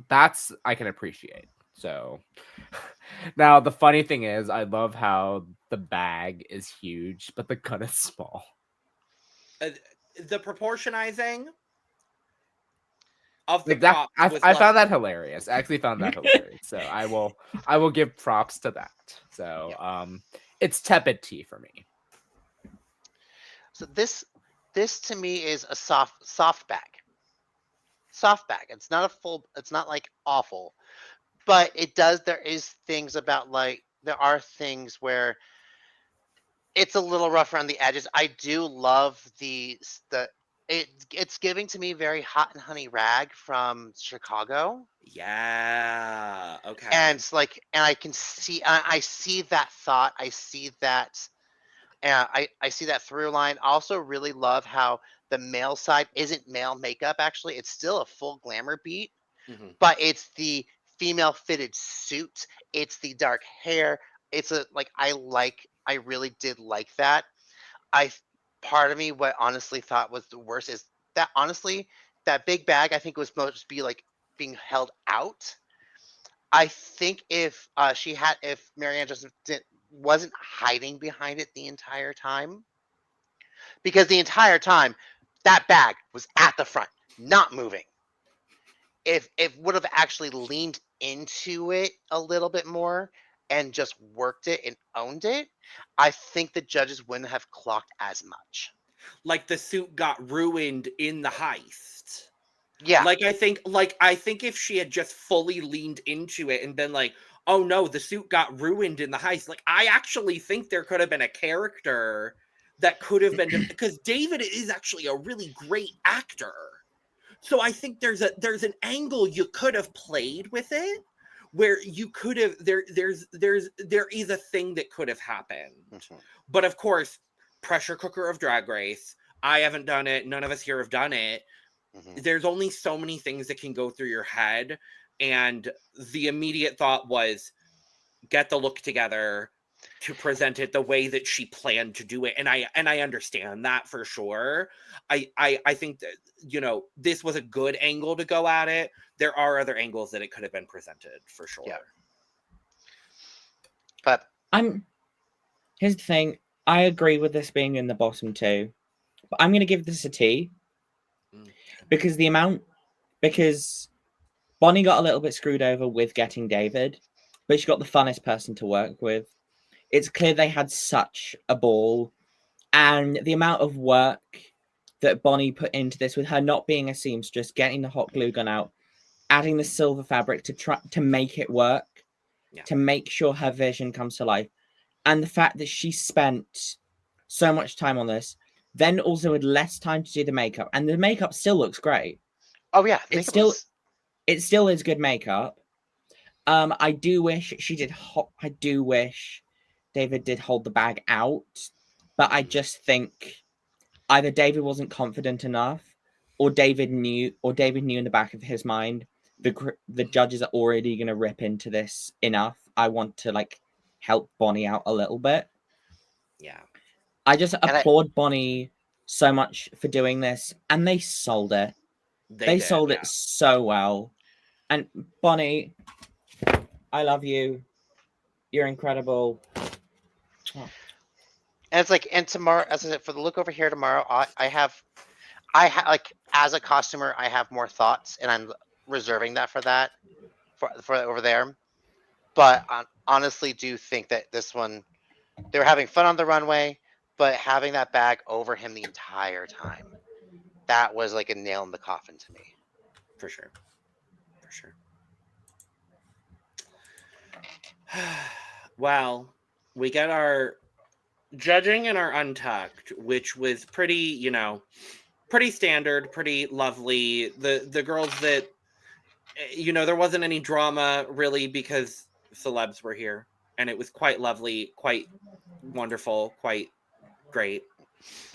Speaker 2: that's I can appreciate. So now the funny thing is, I love how the bag is huge, but the gun is small.
Speaker 1: The proportionizing of the
Speaker 2: Like that,
Speaker 1: props
Speaker 2: I found that hilarious. I actually found that hilarious. So I will give props to that. So it's tepid tea for me.
Speaker 4: So this to me is a soft bag. Soft bag. It's not it's not like awful, but there is things about like there are things where it's a little rough around the edges. I do love it's giving to me very Hot and Honey Rag from Chicago.
Speaker 1: Yeah. Okay.
Speaker 4: And it's like, and I can see, I see that thought. I see that, and I see that through line. I also really love how the male side isn't male makeup. Actually, it's still a full glamour beat, but it's the female fitted suit. It's the dark hair. It's I really did like that. Part of me, what honestly thought was the worst is that honestly, that big bag, I think was supposed to be like being held out. I think if Marianne just wasn't hiding behind it the entire time, because the entire time that bag was at the front, not moving. If it would have actually leaned into it a little bit more and just worked it and owned it, I think the judges wouldn't have clocked as much.
Speaker 1: like the suit got ruined in the heist.
Speaker 4: Yeah.
Speaker 1: Like I think if she had just fully leaned into it and been like, oh no, the suit got ruined in the heist. Like I actually think there could have been a character that could have been, because David is actually a really great actor. So I think there's an angle you could have played with it, where you could have there is a thing that could have happened.
Speaker 4: Mhm.
Speaker 1: But of course, pressure cooker of Drag Race. I haven't done it. None of us here have done it.
Speaker 4: Mhm.
Speaker 1: There's only so many things that can go through your head. And the immediate thought was, get the look together to present it the way that she planned to do it. And I understand that for sure. I think that, you know, this was a good angle to go at it. There are other angles that it could have been presented for sure.
Speaker 4: Yeah. But
Speaker 3: here's the thing. I agree with this being in the bottom two, but I'm gonna give this a T. Because Bonnie got a little bit screwed over with getting David, but she got the funnest person to work with. It's clear they had such a ball, and the amount of work that Bonnie put into this, with her not being a seamstress, getting the hot glue gun out, adding the silver fabric to try to make it work, to make sure her vision comes to life, and the fact that she spent so much time on this, then also had less time to do the makeup, and the makeup still looks great.
Speaker 4: oh yeah,
Speaker 3: It still is good makeup. I do wish she did. I do wish David did hold the bag out, but I just think either David wasn't confident enough, or David knew in the back of his mind the judges are already going to rip into this enough. I want to like help Bonnie out a little bit.
Speaker 1: Yeah.
Speaker 3: I just applaud Bonnie so much for doing this, and they sold it. They sold it so well. And Bonnie, I love you. You're incredible.
Speaker 4: And it's like, and tomorrow, as I said, for the look over here tomorrow, I have like, as a costumer, I have more thoughts, and I'm reserving that for over there. But I honestly do think that this one, they were having fun on the runway, but having that bag over him the entire time, that was like a nail in the coffin to me.
Speaker 1: For sure. For sure. Well, we got our judging and our Untucked, which was pretty, you know, pretty standard, pretty lovely. The girls that, you know, there wasn't any drama really because celebs were here, and it was quite lovely, quite wonderful, quite great.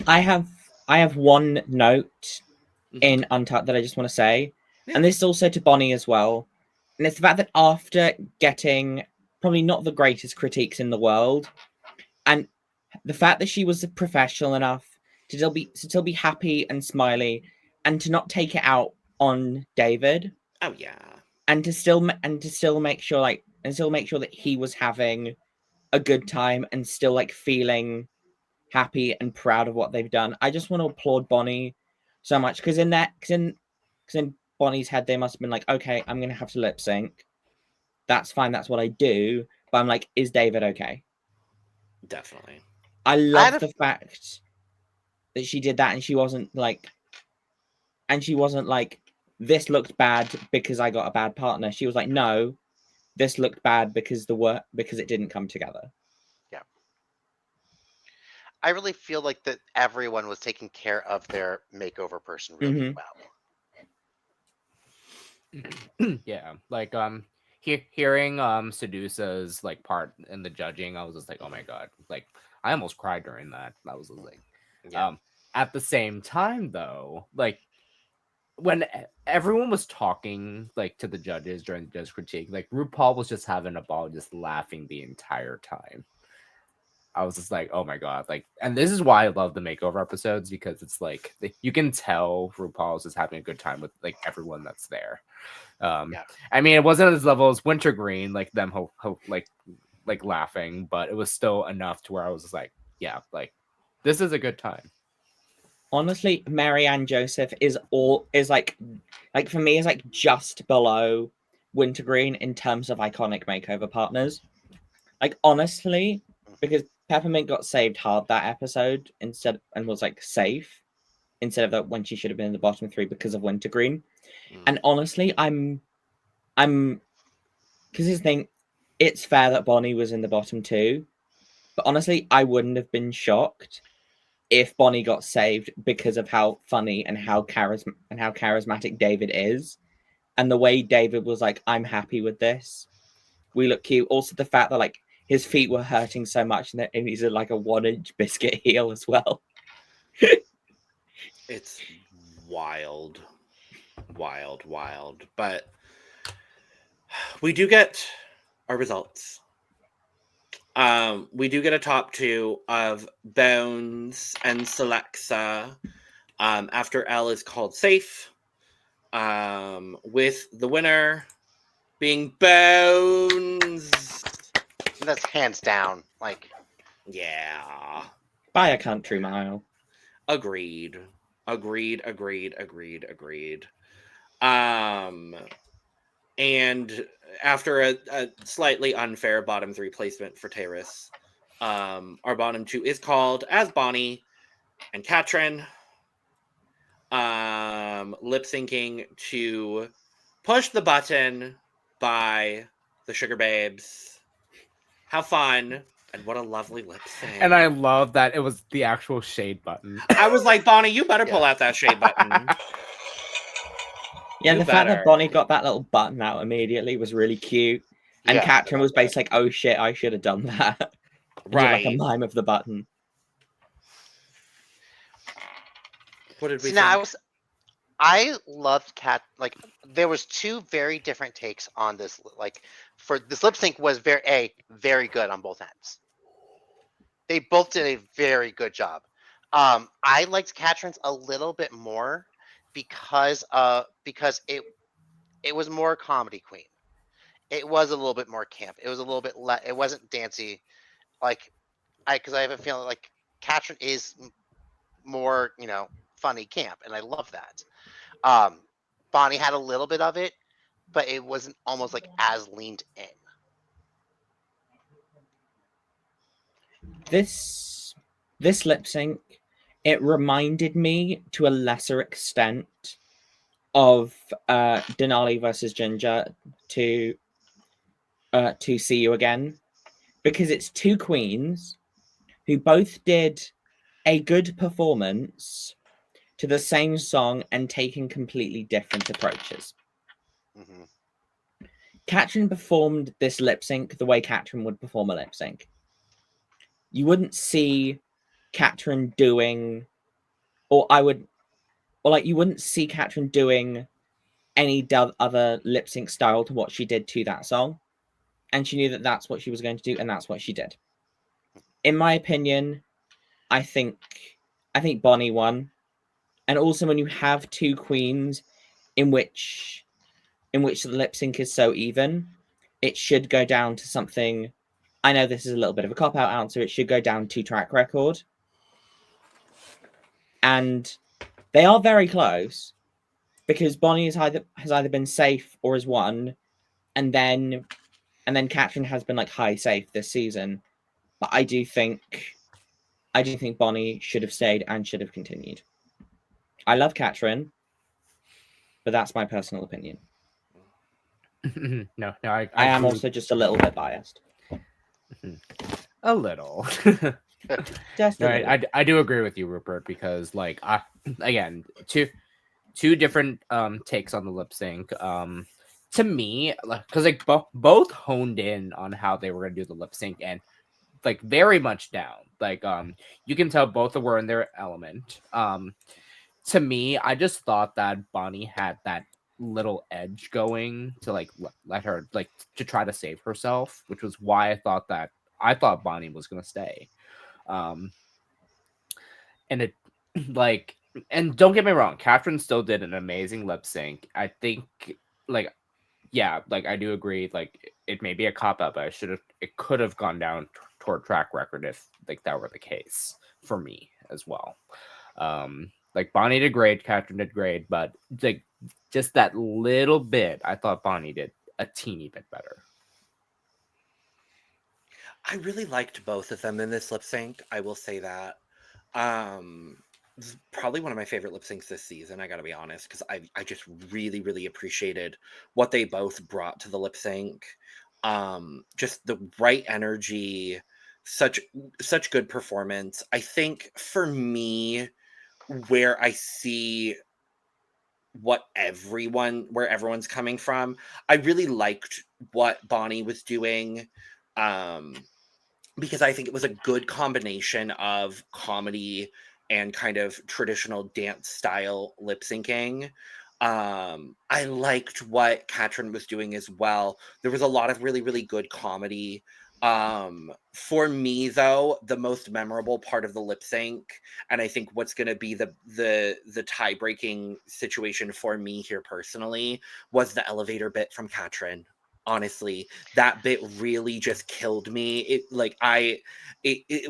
Speaker 3: I have one note in Untucked that I just want to say, and this is also to Bonnie as well, and it's the fact that after getting probably not the greatest critiques in the world, and the fact that she was professional enough to still be happy and smiley, and to not take it out on David.
Speaker 1: Oh yeah.
Speaker 3: And to still make sure that he was having a good time and still like feeling happy and proud of what they've done. I just want to applaud Bonnie so much, because in Bonnie's head they must have been like, okay, I'm gonna have to lip sync. That's fine. That's what I do. But I'm like, is David okay?
Speaker 1: Definitely.
Speaker 3: I love the fact that she did that, and she wasn't like, this looked bad because I got a bad partner. She was like, no, this looked bad because it didn't come together.
Speaker 4: Yeah. I really feel like that everyone was taking care of their makeover person really well.
Speaker 2: Yeah, like hearing Sedusa's like part in the judging, I was just like, oh my god, like I almost cried during that. I was just like, at the same time though, like when everyone was talking like to the judges during the judge critique, like RuPaul was just having a ball, just laughing the entire time. I was just like, oh my god, like, and this is why I love the makeover episodes, because it's like you can tell RuPaul's just having a good time with like everyone that's there. I mean, it wasn't as level as Wintergreen, like them like laughing, but it was still enough to where I was just like, yeah, like this is a good time.
Speaker 3: Honestly, Marianne Joseph is like for me is like just below Wintergreen in terms of iconic makeover partners. Like honestly, because Peppermint got saved hard that episode instead and was like safe instead of that when she should have been in the bottom 3 because of Wintergreen. And honestly, I'm because his thing, it's fair that Bonnie was in the bottom 2, but honestly, I wouldn't have been shocked if Bonnie got saved because of how funny and how charismatic David is, and the way David was like, "I'm happy with this. We look cute." Also, the fact that like his feet were hurting so much and he's like a 1-inch biscuit heel as well.
Speaker 1: It's wild. But we do get our results. We do get a top 2 of Bones and Silllexa after Elle is called safe, with the winner being Bones.
Speaker 4: That's hands down. Like,
Speaker 1: yeah.
Speaker 3: By a country mile.
Speaker 1: Agreed. And after a slightly unfair bottom 3 placement for Tayris, our bottom 2 is called as Bonnie and Catrin, lip syncing to Push the Button by the Sugar Babes. How fun. And what a lovely lip sync.
Speaker 2: And I love that it was the actual shade button.
Speaker 1: I was like, Bonnie, you better pull out that shade button.
Speaker 3: Yeah,
Speaker 1: You
Speaker 3: the fact
Speaker 1: better.
Speaker 3: that Bonnie got that little button out immediately was really cute. And Catrin was basically like, "Oh shit, I should have done that."
Speaker 1: Right.
Speaker 3: Like a mime of the button.
Speaker 1: What did we
Speaker 4: now I loved Cat. Like, there was 2 very different takes on this. Like, for this lip sync was very good on both ends. They both did a very good job. I liked Catrin's a little bit more because it was more comedy queen. It was a little bit more camp. It was a little bit it wasn't dancey. Like, because I have a feeling like Catrin is more, funny camp, and I love that. Bonnie had a little bit of it, but it wasn't almost like as leaned in.
Speaker 3: This lip sync, it reminded me to a lesser extent of Denali versus Ginger to See You Again, because it's 2 queens who both did a good performance to the same song and taking completely different approaches.
Speaker 4: Mm-hmm.
Speaker 3: Catrin performed this lip sync the way Catrin would perform a lip sync. You wouldn't see Catrin doing, you wouldn't see Catrin doing any other lip sync style to what she did to that song. And she knew that that's what she was going to do, and that's what she did. In my opinion, I think Bonnie won. And also, when you have 2 queens in which the lip sync is so even, it should go down to something. I know this is a little bit of a cop-out answer. It should go down to track record. And they are very close, because Bonnie has either been safe or has won, and then Catrin has been like high safe this season. But I do think Bonnie should have stayed and should have continued. I love Catrin, but that's my personal opinion.
Speaker 2: No,
Speaker 3: I am also just a little bit biased.
Speaker 2: A little.
Speaker 3: Just a little.
Speaker 2: I do agree with you, RuPert, because like again, two different takes on the lip sync. To me, because like both honed in on how they were gonna do the lip sync and like very much down. Like you can tell both were in their element. To me, I just thought that Bonnie had that little edge going to like let her like to try to save herself, which was why I thought Bonnie was gonna stay. And it like, and don't get me wrong, Catrin still did an amazing lip sync. I think like, yeah, like I do agree, like it may be a cop out, but it could have gone down toward track record if like that were the case for me as well. Like Bonnie did great, Catrin did great, but like just that little bit, I thought Bonnie did a teeny bit better.
Speaker 1: I really liked both of them in this lip sync. I will say that. This is probably one of my favorite lip syncs this season. I got to be honest, because I just really really appreciated what they both brought to the lip sync. Just the right energy, such good performance. I think for me, where I see where everyone's coming from, I really liked what Bonnie was doing. Because I think it was a good combination of comedy and kind of traditional dance style lip syncing. I liked what Catrin was doing as well. There was a lot of really, really good comedy. For me, though, the most memorable part of the lip sync, and I think what's going to be the tie breaking situation for me here personally, was the elevator bit from Catrin. Honestly, that bit really just killed me. It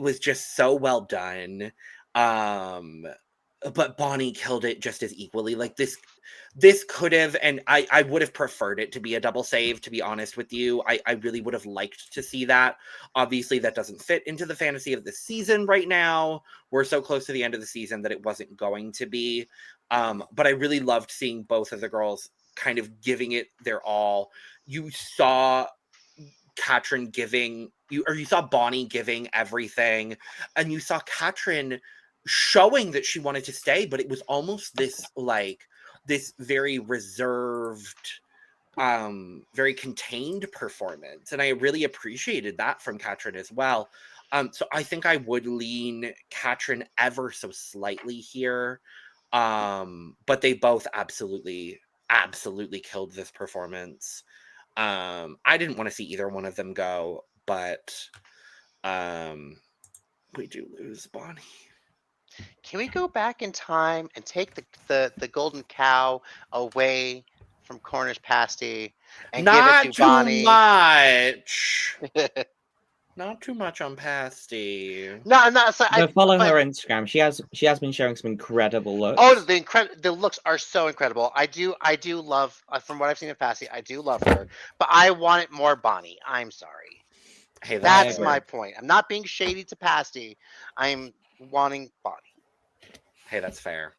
Speaker 1: was just so well done. But Bonnie killed it just as equally. Like this could have, and I would have preferred it to be a double save, to be honest with you. I really would have liked to see that. Obviously, that doesn't fit into the fantasy of the season right now. We're so close to the end of the season that it wasn't going to be. But I really loved seeing both of the girls kind of giving it their all. You saw Catrin you saw Bonnie giving everything, and you saw Catrin showing that she wanted to stay, but it was almost this very reserved, very contained performance, and I really appreciated that from Catrin as well. So I think I would lean Catrin ever so slightly here, but they both absolutely killed this performance. I didn't want to see either one of them go, but we do lose Bonnie.
Speaker 4: Can we go back in time and take the golden cow away from Cornish pasty and
Speaker 1: Not
Speaker 4: give it to
Speaker 1: too
Speaker 4: Bonnie?
Speaker 1: much. Not too much on pasty.
Speaker 4: No, I'm not. So
Speaker 3: Go follow her Instagram. She has been showing some incredible looks.
Speaker 4: Oh, the looks are so incredible. I do love, from what I've seen of Passy, I do love her, but I wanted more Bonnie. I'm sorry.
Speaker 1: Hey,
Speaker 4: That's my point. I'm not being shady to Passy. I'm wanting Bonnie.
Speaker 1: Hey, that's fair.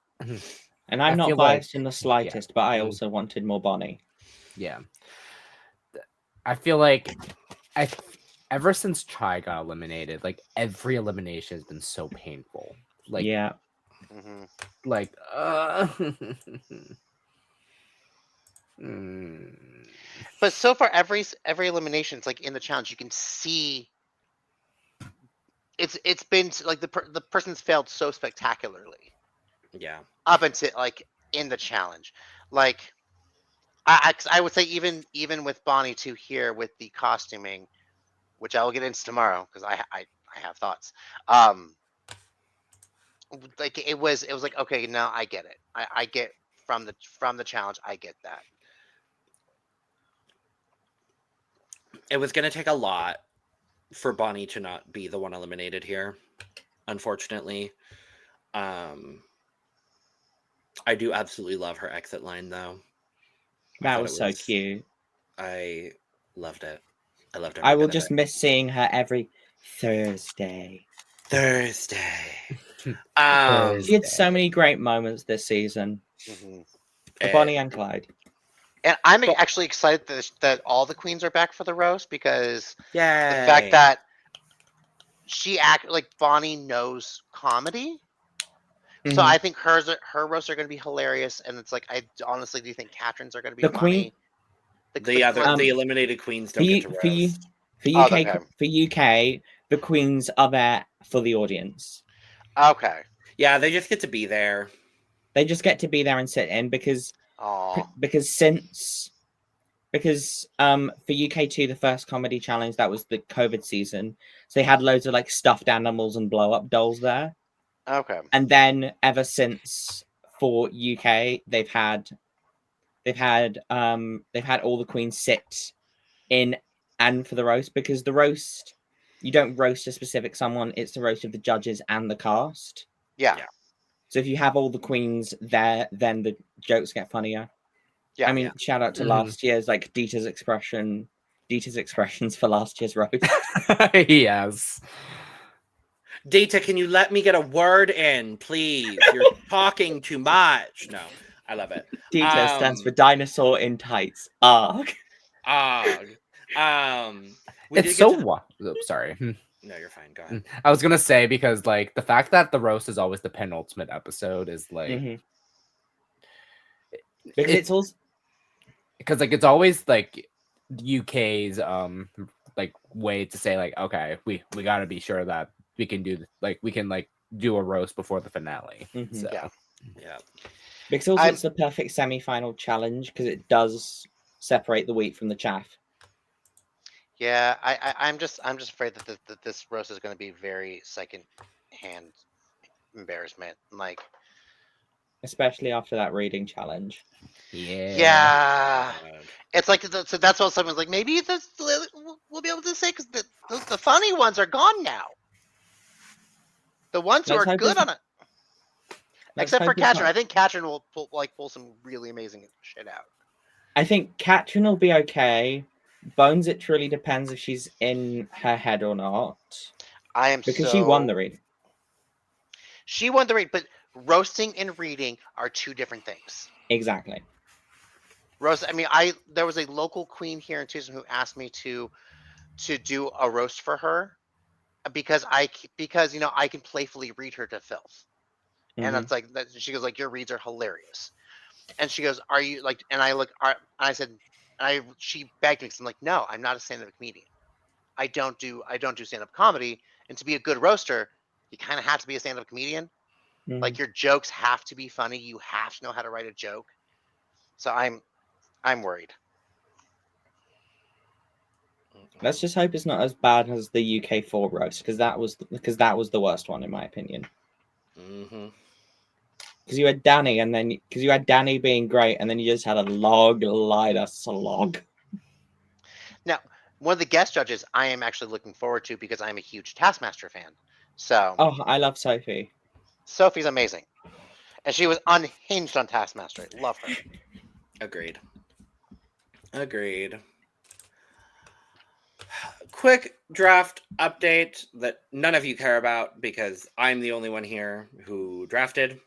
Speaker 3: And I'm not biased in the slightest, but I also wanted more Bonnie.
Speaker 2: Yeah. I feel like ever since Chai got eliminated, like every elimination has been so painful. Like,
Speaker 3: yeah.
Speaker 4: Mm-hmm.
Speaker 2: Like,
Speaker 4: But so far, every elimination, it's like in the challenge, you can see it's been like the person's failed so spectacularly.
Speaker 1: Yeah.
Speaker 4: Up until like in the challenge, like I would say even with Bonnie too here with the costuming, which I will get into tomorrow because I have thoughts. Like it was like, okay, now I get it. I get from the challenge, I get that.
Speaker 1: It was going to take a lot for Bonnie to not be the one eliminated here, unfortunately. I do absolutely love her exit line, though.
Speaker 3: That was so cute.
Speaker 1: I loved it. I loved it.
Speaker 3: I will just miss seeing her every Thursday.
Speaker 1: She
Speaker 3: had so many great moments this season.
Speaker 4: Mm-hmm.
Speaker 3: For Bonnie and Clyde.
Speaker 4: And I'm actually excited that all the queens are back for the roast, because
Speaker 1: the
Speaker 4: fact that she like Bonnie knows comedy. Mm-hmm. So I think her roasts are going to be hilarious, and it's like I honestly do think Catrin's are going to be funny.
Speaker 1: The eliminated queens don't get to roast.
Speaker 3: For UK, the queens are there for the audience.
Speaker 4: Okay.
Speaker 1: Yeah, they just get to be there.
Speaker 3: They just get to be there and sit in because for UK2, the first comedy challenge, that was the COVID season. So they had loads of like stuffed animals and blow up dolls there.
Speaker 4: Okay.
Speaker 3: And then ever since for UK, they've had all the queens sit in and for the roast, because the roast, you don't roast a specific someone, it's the roast of the judges and the cast.
Speaker 4: Yeah.
Speaker 3: So if you have all the queens there, then the jokes get funnier.
Speaker 4: Yeah.
Speaker 3: I mean, shout out to last year's like Dita's expression Dita's expressions for last year's roast.
Speaker 2: Yes.
Speaker 1: Dita, can you let me get a word in, please? You're talking too much. No, I love it.
Speaker 3: Dita stands for dinosaur in tights. Arg.
Speaker 1: We
Speaker 2: It's
Speaker 1: did
Speaker 2: so
Speaker 1: get to...
Speaker 2: sorry.
Speaker 1: No, you're fine. Go ahead.
Speaker 2: I was gonna say, because like the fact that the roast is always the penultimate episode is like
Speaker 3: Mhm. Because it's also
Speaker 2: because like it's always like UK's like way to say like, okay, we got to be sure that we can do do a roast before the finale.
Speaker 3: Mhm.
Speaker 2: So
Speaker 1: Yeah.
Speaker 3: because also it's the perfect semi-final challenge because it does separate the wheat from the chaff.
Speaker 4: Yeah, I'm just afraid that this roast is going to be very second-hand embarrassment. Like,
Speaker 3: Especially after that reading challenge.
Speaker 4: yeah, it's like so that's what someone's like. Maybe this we'll be able to say because the funny ones are gone now. The ones who
Speaker 3: Let's
Speaker 4: are
Speaker 3: hope
Speaker 4: good
Speaker 3: it's-
Speaker 4: on it,
Speaker 3: Let's
Speaker 4: except for
Speaker 3: hope it's
Speaker 4: Catrin.
Speaker 3: not-
Speaker 4: I think Catrin will pull some really amazing shit out.
Speaker 3: I think Catrin will be okay. Bones, it truly depends if she's in her head or not.
Speaker 4: I am
Speaker 3: Because
Speaker 4: so
Speaker 3: she won the read.
Speaker 4: She won the read, but roasting and reading are two different things.
Speaker 3: Exactly.
Speaker 4: Roast. I mean, there was a local queen here in Tucson who asked me to do a roast for her because I can playfully read her to filth, and
Speaker 3: Mhm.
Speaker 4: it's like that. She goes like, your reads are hilarious, and she goes, are you like? And I look, and I said, she begged me because I'm like, no, I'm not a stand-up comedian. I don't do stand-up comedy, and to be a good roaster, you kind of have to be a stand-up comedian.
Speaker 3: Mhm.
Speaker 4: Like your jokes have to be funny. You have to know how to write a joke. So I'm worried.
Speaker 3: Let's just hope it's not as bad as the UK4 roast because that was the worst one in my opinion.
Speaker 1: Mm-hmm.
Speaker 3: Because you had Danny and then because you had Danny being great and then you just had a lighter slog.
Speaker 4: Now, one of the guest judges I am actually looking forward to because I'm a huge Taskmaster fan. So
Speaker 3: Oh, I love Sophie.
Speaker 4: Sophie's amazing, and she was unhinged on Taskmaster. I love her.
Speaker 1: Agreed. Quick draft update that none of you care about because I'm the only one here who drafted.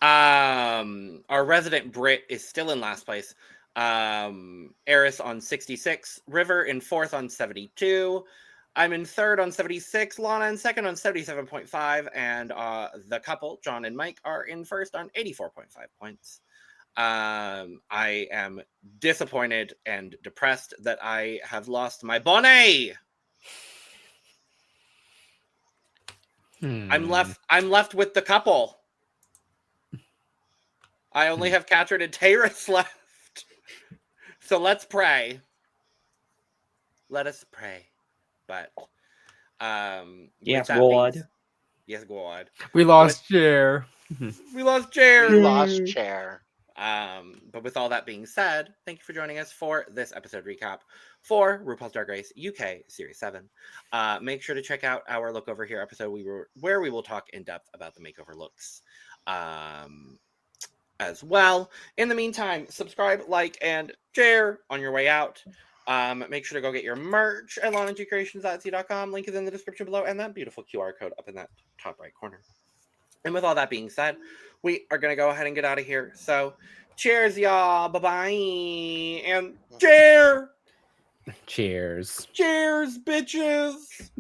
Speaker 1: Our resident Brit is still in last place. Eris on 66, River in 4th on 72. I'm in 3rd on 76, Lana in 2nd on 77.5, and the couple, John and Mike, are in 1st on 84.5 points. I am disappointed and depressed that I have lost my bonnet. I'm left with the couple. I only have Catrin and Tayris left. So let's pray. Let us pray. But
Speaker 3: Yes,
Speaker 1: with that
Speaker 3: God.
Speaker 1: being- yes, God.
Speaker 2: we lost Chair.
Speaker 1: We lost Chair.
Speaker 4: We lost Chair.
Speaker 1: But with all that being said, thank you for joining us for this episode recap for RuPaul's Drag Race UK Series 7. Make sure to check out our Look Over Here episode where we will talk in depth about the makeover looks as well. In the meantime, subscribe, like, and share on your way out. Make sure to go get your merch at lonagcreations.etsy.com. Link is in the description below and that beautiful QR code up in that top right corner. And with all that being said, we are going to go ahead and get out of here. So, cheers, y'all. Bye-bye. And cheers.
Speaker 2: Cheers.
Speaker 1: Cheers, bitches.